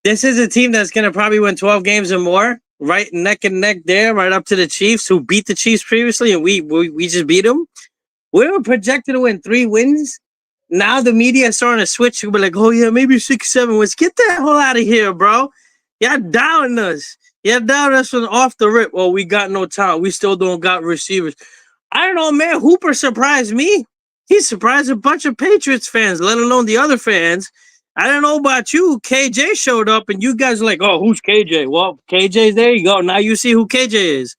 This is a team that's going to probably win 12 games or more, right neck and neck there, right up to the Chiefs, who beat the Chiefs previously, and we just beat them. We were projected to win 3 wins. Now the media is starting to switch. We're like, oh, yeah, maybe 6, 7 wins. Get the hell out of here, bro. Y'all doubting us. Y'all doubting us from off the rip. Oh, we got no talent. We still don't got receivers. I don't know, man. Hooper surprised me. He surprised a bunch of Patriots fans, let alone the other fans. I don't know about you. KJ showed up, and you guys are like, oh, who's KJ? Well, KJ's there you go. Now you see who KJ is.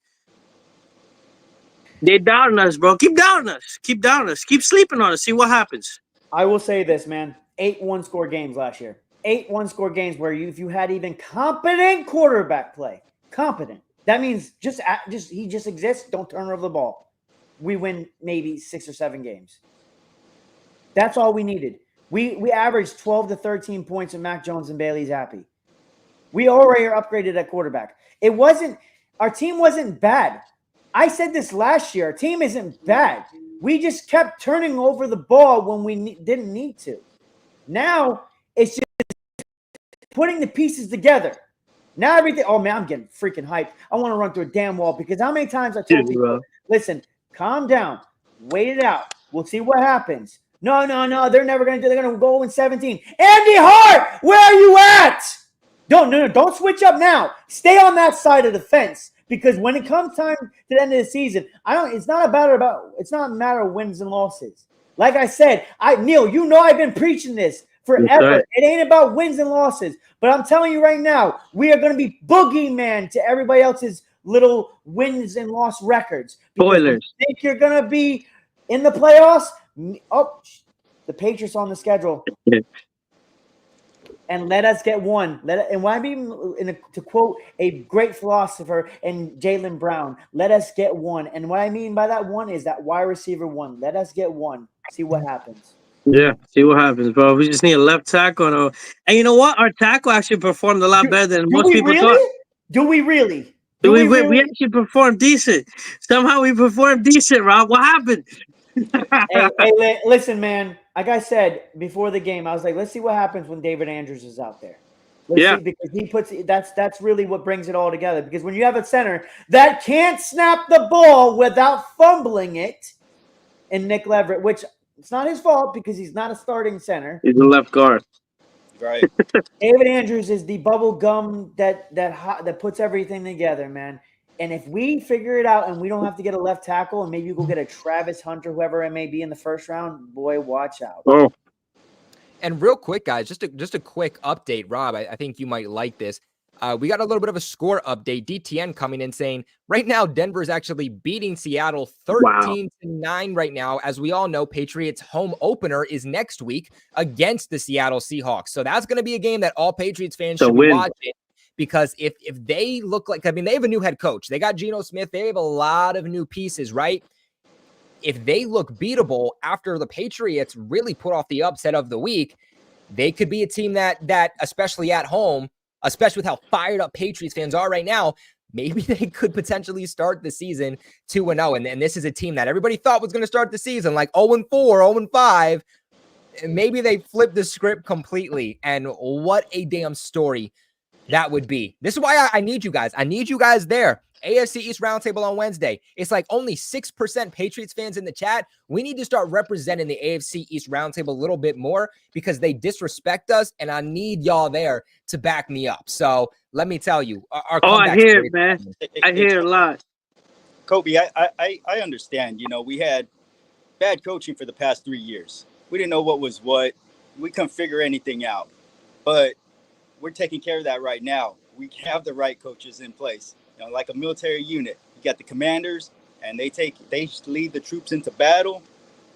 They doubting us, bro. Keep doubting us. Keep doubting us. Keep sleeping on us. See what happens. I will say this, man. 8 one-score games last year. 8 one-score games where if you had even competent quarterback play, competent. That means he just exists. Don't turn over the ball. We win maybe 6 or 7 games. That's all we needed. We averaged 12 to 13 points with Mac Jones and Bailey Zappi. We already are upgraded at quarterback. Our team wasn't bad. I said this last year. Our team isn't bad. We just kept turning over the ball when we didn't need to. Now it's just putting the pieces together. Now everything. Oh man, I'm getting freaking hyped. I want to run through a damn wall because how many times I told people, listen, calm down, wait it out. We'll see what happens. No. They're never going to do. They're going to go in 17. Andy Hart, where are you at? Don't switch up now. Stay on that side of the fence because when it comes time to the end of the season, it's not a matter of wins and losses. Like I said, Neil, I've been preaching this forever. Right. It ain't about wins and losses. But I'm telling you right now, we are going to be boogeyman to everybody else's little wins and loss records. Spoilers. You think you're going to be in the playoffs? Oh, the Patriots on the schedule. And let us get one. To quote a great philosopher and Jaylen Brown, let us get one. And what I mean by that one is that wide receiver one. Let us get one. See what happens. Yeah, see what happens, bro. We just need a left tackle. And you know what? Our tackle actually performed a lot better than most people thought. Do we really? We actually performed decent. Somehow we performed decent, Rob. What happened? hey, listen, man. Like I said before the game, I was like, let's see what happens when David Andrews is out there. Let's see, because that's really what brings it all together. Because when you have a center that can't snap the ball without fumbling it, and Nick Leverett, which it's not his fault because he's not a starting center. He's a left guard. Right. David Andrews is the bubble gum that puts everything together, man. And if we figure it out and we don't have to get a left tackle and maybe you go get a Travis Hunter, whoever it may be in the first round, boy, watch out. Oh. And real quick, guys, just a quick update, Rob. I think you might like this. We got a little bit of a score update. DTN coming in saying right now Denver is actually beating Seattle 13-9 right now. As we all know, Patriots home opener is next week against the Seattle Seahawks. So that's going to be a game that all Patriots fans should be watching. Because if they look like, they have a new head coach. They got Geno Smith. They have a lot of new pieces, right? If they look beatable after the Patriots really put off the upset of the week, they could be a team that especially at home, especially with how fired up Patriots fans are right now, maybe they could potentially start the season 2-0. And this is a team that everybody thought was going to start the season like 0-4, 0-5. Maybe they flipped the script completely. And what a damn story that would be. This is why I need you guys. I need you guys there. AFC East Roundtable on Wednesday. It's like only 6% Patriots fans in the chat. We need to start representing the AFC East Roundtable a little bit more because they disrespect us, and I need y'all there to back me up. So let me tell you. I hear it, man. I hear a lot. Kobe, I understand. You know, we had bad coaching for the past 3 years. We didn't know what was what. We couldn't figure anything out. But we're taking care of that right now. We have the right coaches in place. You know, like a military unit, you got the commanders, and they lead the troops into battle.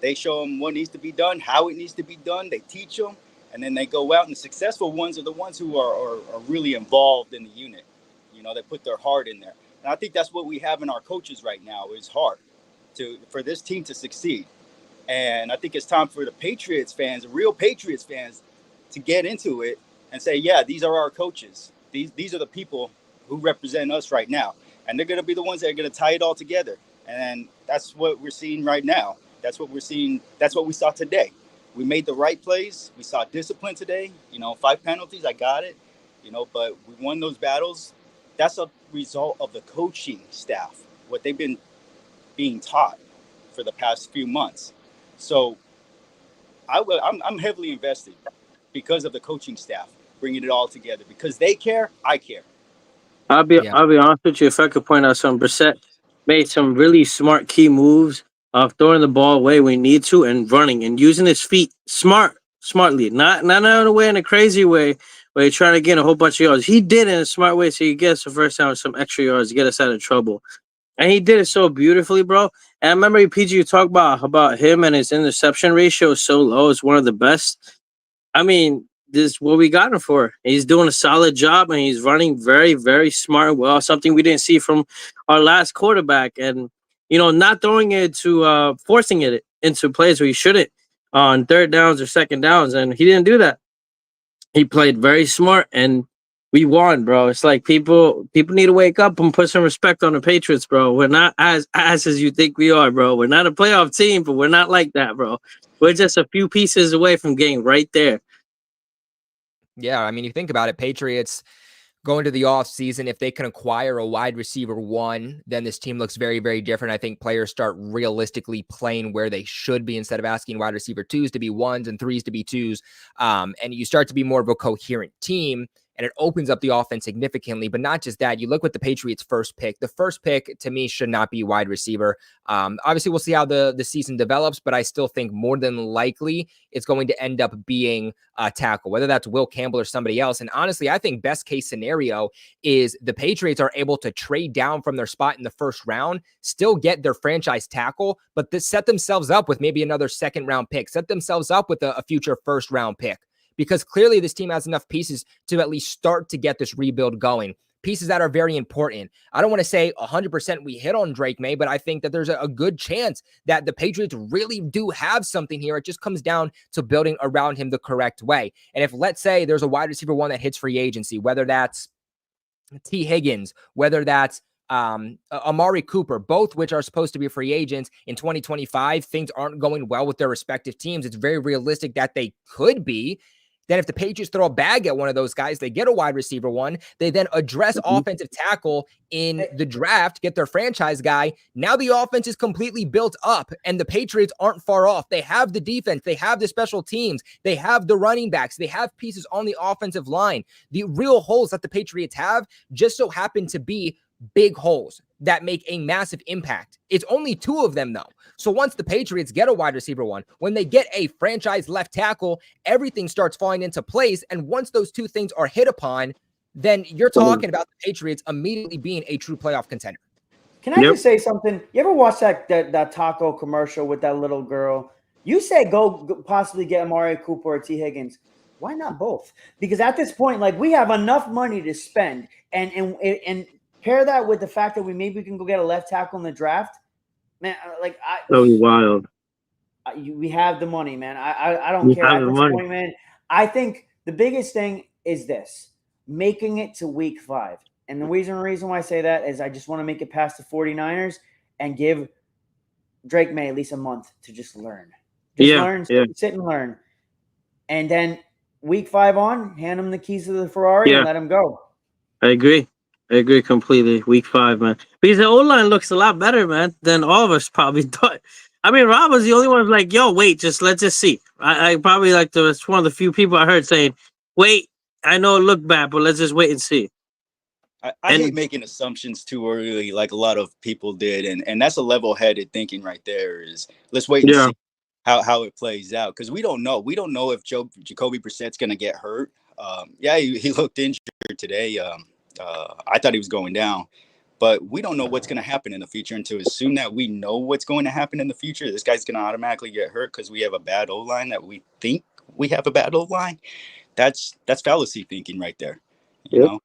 They show them what needs to be done, how it needs to be done. They teach them, and then they go out. And the successful ones are the ones who are really involved in the unit. You know, they put their heart in there. And I think that's what we have in our coaches right now is heart for this team to succeed. And I think it's time for the Patriots fans, the real Patriots fans, to get into it and say, yeah, these are our coaches. These are the people who represent us right now. And they're going to be the ones that are going to tie it all together. And that's what we're seeing right now. That's what we're seeing. That's what we saw today. We made the right plays. We saw discipline today. You know, 5 penalties, I got it. You know, but we won those battles. That's a result of the coaching staff, what they've been being taught for the past few months. So I'm heavily invested because of the coaching staff bringing it all together. Because they care, I care. I'll be honest with you. If I could point out some, Brissett made some really smart key moves of throwing the ball away when he need to and running and using his feet smartly, not in a way in a crazy way where he's trying to get a whole bunch of yards. He did it in a smart way so he gets the first down with some extra yards to get us out of trouble. And he did it so beautifully, bro. And I remember, PG, you talk about him and his interception ratio is so low. It's one of the best. I mean, this is what we got him for. He's doing a solid job, and he's running very, very smart and well, something we didn't see from our last quarterback. And, you know, not throwing it to forcing it into plays where he shouldn't on third downs or second downs. And he didn't do that. He played very smart, and we won, bro. It's like people need to wake up and put some respect on the Patriots, bro. We're not as you think we are, bro. We're not a playoff team, but we're not like that, bro. We're just a few pieces away from getting right there. Yeah, I mean, you think about it, Patriots going to the offseason, if they can acquire a wide receiver 1, then this team looks very, very different. I think players start realistically playing where they should be instead of asking wide receiver 2s to be 1s and 3s to be 2s. And you start to be more of a coherent team. And it opens up the offense significantly. But not just that. You look at the Patriots' first pick. The first pick, to me, should not be wide receiver. Obviously, we'll see how the season develops, but I still think more than likely it's going to end up being a tackle, whether that's Will Campbell or somebody else. And honestly, I think best case scenario is the Patriots are able to trade down from their spot in the first round, still get their franchise tackle, but set themselves up with maybe another second-round pick, set themselves up with a future first-round pick. Because clearly this team has enough pieces to at least start to get this rebuild going. Pieces that are very important. I don't want to say 100% we hit on Drake May, but I think that there's a good chance that the Patriots really do have something here. It just comes down to building around him the correct way. And if, let's say, there's a wide receiver 1 that hits free agency, whether that's T. Higgins, whether that's Amari Cooper, both which are supposed to be free agents in 2025, things aren't going well with their respective teams. It's very realistic that they could be. Then if the Patriots throw a bag at one of those guys, they get a wide receiver 1. They then address offensive tackle in the draft, get their franchise guy. Now the offense is completely built up, and the Patriots aren't far off. They have the defense. They have the special teams. They have the running backs. They have pieces on the offensive line. The real holes that the Patriots have just so happen to be big holes that make a massive impact. It's only 2 of them, though. So once the Patriots get a wide receiver 1, when they get a franchise left tackle, everything starts falling into place. And once those 2 things are hit upon, then you're talking about the Patriots immediately being a true playoff contender. Can I just say something? You ever watch that taco commercial with that little girl? You said go possibly get Amari Cooper or T. Higgins. Why not both? Because at this point, like, we have enough money to spend, and pair that with the fact that we can go get a left tackle in the draft. Man, like, So wild. We have the money, man. I don't care at this point, man. I think the biggest thing is this: making it to week 5. And the reason why I say that is I just want to make it past the 49ers and give Drake May at least a month to just learn. Sit and learn. And then week 5 on, hand him the keys to the Ferrari and let him go. I agree completely. Week 5, man. Because the O-line looks a lot better, man, than all of us probably thought. I mean, Rob was the only one who was like, yo, wait, let's just see. I probably it's one of the few people I heard saying, wait, I know it looked bad, but let's just wait and see. I hate making assumptions too early, like a lot of people did, and that's a level-headed thinking right there. Is let's wait and see how it plays out, because we don't know. We don't know if Jacoby Brissett's going to get hurt. Yeah, he looked injured today. I thought he was going down, but we don't know what's going to happen in the future until as soon that we know what's going to happen in the future. This guy's going to automatically get hurt because we have a bad O-line that we think we have a bad O-line. That's fallacy thinking right there. You know.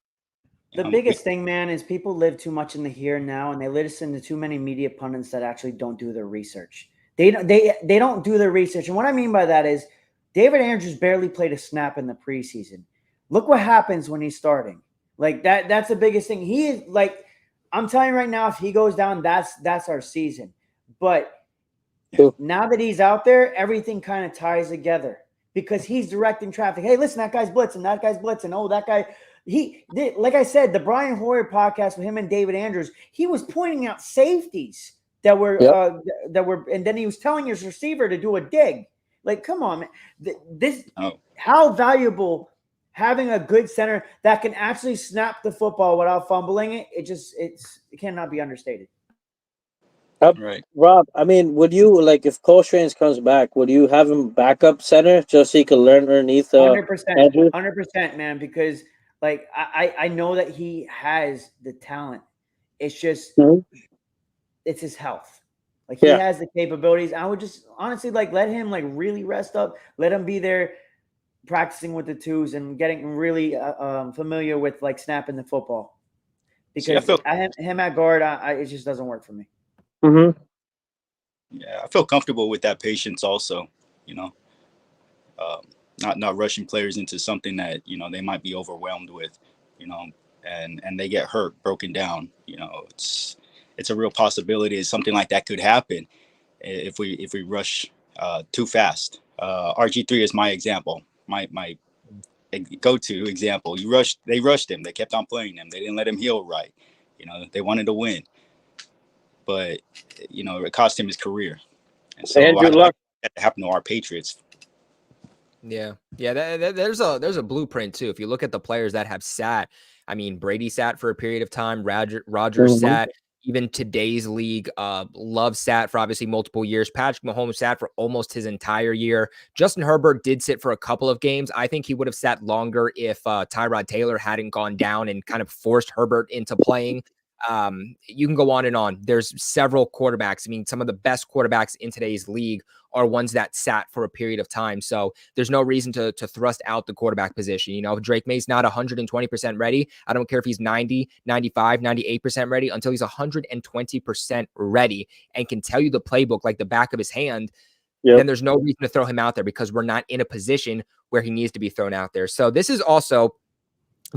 The biggest thing, man, is people live too much in the here and now, and they listen to too many media pundits that actually don't do their research. They don't do their research. And what I mean by that is David Andrews barely played a snap in the preseason. Look what happens when he's starting. Like that's the biggest thing. He is like, I'm telling you right now, if he goes down, that's our season. But now that he's out there, everything kind of ties together because he's directing traffic. Hey, listen, that guy's blitzing, that guy's blitzing. Oh, that guy. He did, like I said, the Brian Hoyer podcast with him and David Andrews, he was pointing out safeties that were, and then he was telling his receiver to do a dig. Like, come on, man. How valuable having a good center that can actually snap the football without fumbling it. It cannot be understated. Right. Rob, I mean, would you, like, if Cole Strange comes back, would you have him backup center just so he could learn underneath 100%, man, because like I know that he has the talent. It's just it's his health. Like he has the capabilities. I would just honestly like let him like really rest up. Let him be there practicing with the twos and getting really familiar with like snapping the football. Because him at guard, it just doesn't work for me. Mm-hmm. Yeah, I feel comfortable with that patience also. You know. Not rushing players into something that, you know, they might be overwhelmed with, you know, and they get hurt, broken down. You know, it's a real possibility. Something like that could happen if we rush too fast. RG3 is my example, my go-to example. They rushed him. They kept on playing him. They didn't let him heal right. You know, they wanted to win, but you know, it cost him his career. And so I'd like that to happen to our Patriots. Yeah. There's a blueprint too. If you look at the players that have sat, I mean, Brady sat for a period of time. Rodgers sat. Even today's league, Love sat for obviously multiple years. Patrick Mahomes sat for almost his entire year. Justin Herbert did sit for a couple of games. I think he would have sat longer if Tyrod Taylor hadn't gone down and kind of forced Herbert into playing. You can go on and on. There's several quarterbacks. I mean, some of the best quarterbacks in today's league are ones that sat for a period of time. So there's no reason to thrust out the quarterback position. You know, if Drake May's not 120% ready, I don't care if he's 90, 95, 98% ready, until he's 120% ready and can tell you the playbook like the back of his hand, then there's no reason to throw him out there because we're not in a position where he needs to be thrown out there. So this is also,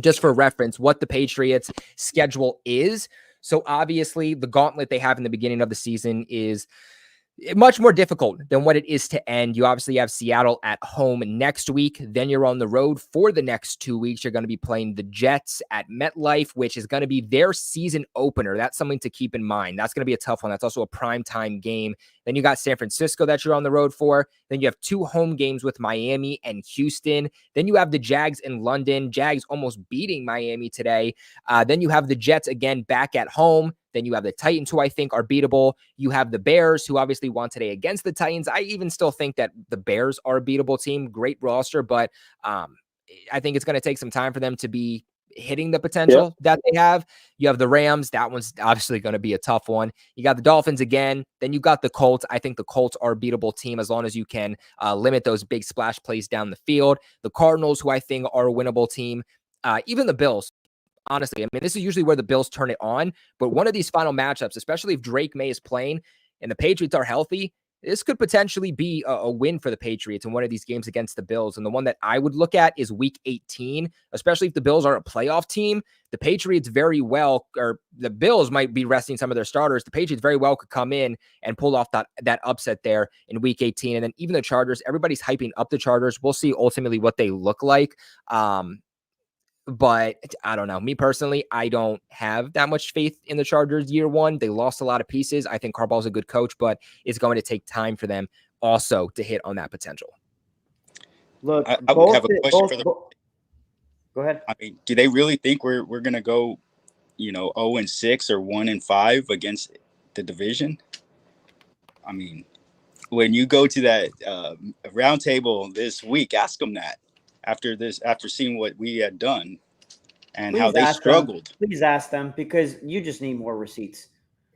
just for reference, what the Patriots schedule is. So obviously the gauntlet they have in the beginning of the season is much more difficult than what it is to end. You obviously have Seattle at home next week. Then you're on the road for the next 2 weeks. You're going to be playing the Jets at MetLife, which is going to be their season opener. That's something to keep in mind. That's going to be a tough one. That's also a primetime game. Then you got San Francisco that you're on the road for. Then you have 2 home games with Miami and Houston. Then you have the Jags in London. Jags almost beating Miami today. Then you have the Jets again back at home. Then you have the Titans, who I think are beatable. You have the Bears, who obviously won today against the Titans. I even still think that the Bears are a beatable team. Great roster, but I think it's going to take some time for them to be hitting the potential that they have. You have the Rams. That one's obviously going to be a tough one. You got the Dolphins again. Then you got the Colts. I think the Colts are a beatable team as long as you can limit those big splash plays down the field. The Cardinals, who I think are a winnable team. Even the Bills. Honestly, I mean, this is usually where the Bills turn it on, but one of these final matchups, especially if Drake May is playing and the Patriots are healthy, this could potentially be a win for the Patriots in one of these games against the Bills. And the one that I would look at is week 18, especially if the Bills are a playoff team. The Patriots very well, or the Bills might be resting some of their starters. The Patriots very well could come in and pull off that upset there in week 18. And then even the Chargers, everybody's hyping up the Chargers. We'll see ultimately what they look like. But I don't know. Me personally, I don't have that much faith in the Chargers year one. They lost a lot of pieces. I think Harbaugh's a good coach, but it's going to take time for them also to hit on that potential. Look, I have a question for the. Go ahead. I mean, do they really think we're going to go 0-6 or 1-5 against the division. I mean, when you go to that round table this week, ask them that after seeing what we had done and how they struggled. Please ask them, because you just need more receipts.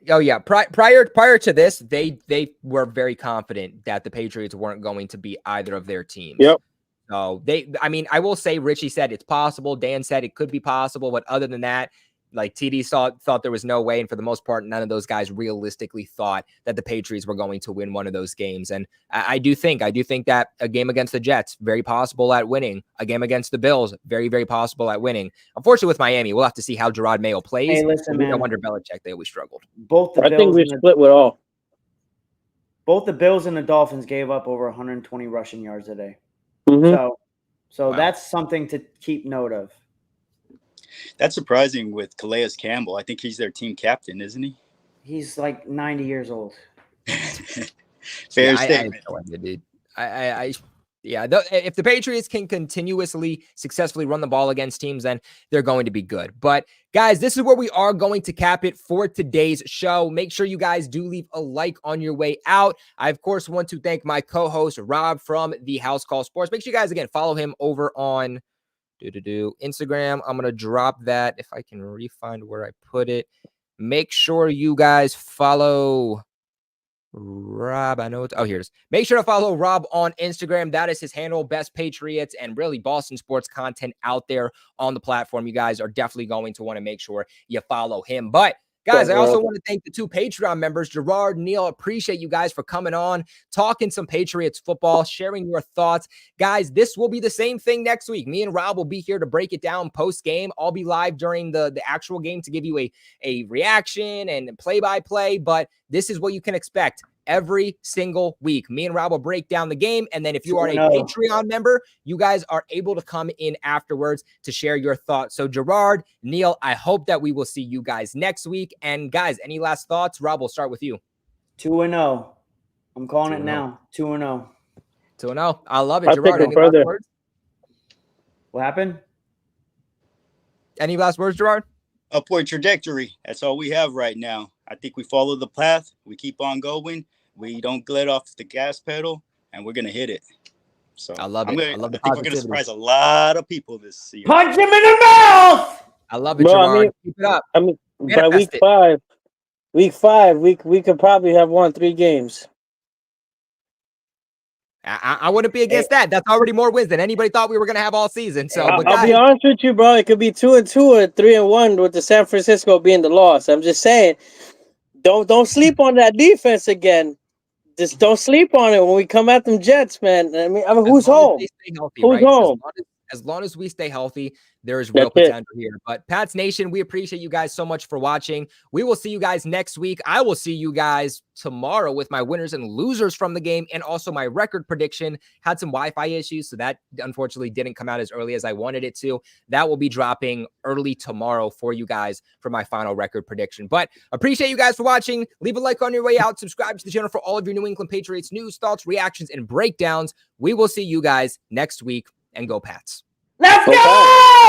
Oh yeah, prior to this, they were very confident that the Patriots weren't going to beat either of their teams. Yep. So I will say Richie said it's possible. Dan said it could be possible, but other than that, like TD thought there was no way, and for the most part, none of those guys realistically thought that the Patriots were going to win one of those games. And I do think that a game against the Jets, very possible at winning. A game against the Bills, very, very possible at winning. Unfortunately, with Miami, we'll have to see how Gerard Mayo plays. Hey, listen, man. Under Belichick, they always struggled. I think we split with all. Both the Bills and the Dolphins gave up over 120 rushing yards a day. Mm-hmm. So Wow. That's something to keep note of. That's surprising with Calais Campbell. I think he's their team captain, isn't he? He's like 90 years old. Fair statement. If the Patriots can continuously successfully run the ball against teams, then they're going to be good. But guys, this is where we are going to cap it for today's show. Make sure you guys do leave a like on your way out. I, of course, want to thank my co-host, Rob from the House Call Sports. Make sure you guys, again, follow him over on Instagram. I'm going to drop that if I can re-find where I put it. Make sure you guys follow Rob. I know it's, here it is. Make sure to follow Rob on Instagram. That is his handle, Best Patriots and really Boston sports content out there on the platform. You guys are definitely going to want to make sure you follow him. But guys, I also want to thank the 2 Patreon members, Gerard, Neil. Appreciate you guys for coming on, talking some Patriots football, sharing your thoughts. Guys, this will be the same thing next week. Me and Rob will be here to break it down post-game. I'll be live during the actual game to give you a reaction and play-by-play, but this is what you can expect every single week. Me and Rob will break down the game, and then if you are a Patreon member, you guys are able to come in afterwards to share your thoughts. So Gerard, Neil, I hope that we will see you guys next week. And guys, any last thoughts? Rob, we'll start with you. 2-0. I'm calling it now. 2-0. 2-0. I love it. Gerard, any last words? What happened? Any last words, Gerard? Upward trajectory. That's all we have right now. I think we follow the path. We keep on going. We don't let off the gas pedal, and we're going to hit it. So I love it. I think we're going to surprise a lot of people this year. Punch him in the mouth! I love it, Gerard. Keep it up. I mean, by week 5, we could probably have won 3 games. I wouldn't be against that. That's already more wins than anybody thought we were going to have all season. So I'll be honest with you, bro. It could be 2-2 or 3-1 with the San Francisco being the loss. I'm just saying, don't sleep on that defense again. Just don't sleep on it when we come at them Jets, man. I mean who's home? Who's home? As long as we stay healthy, there is real potential here. But Pats Nation, we appreciate you guys so much for watching. We will see you guys next week. I will see you guys tomorrow with my winners and losers from the game and also my record prediction. Had some Wi-Fi issues, so that unfortunately didn't come out as early as I wanted it to. That will be dropping early tomorrow for you guys for my final record prediction. But appreciate you guys for watching. Leave a like on your way out. Subscribe to the channel for all of your New England Patriots news, thoughts, reactions, and breakdowns. We will see you guys next week. And go Pats. Let's go!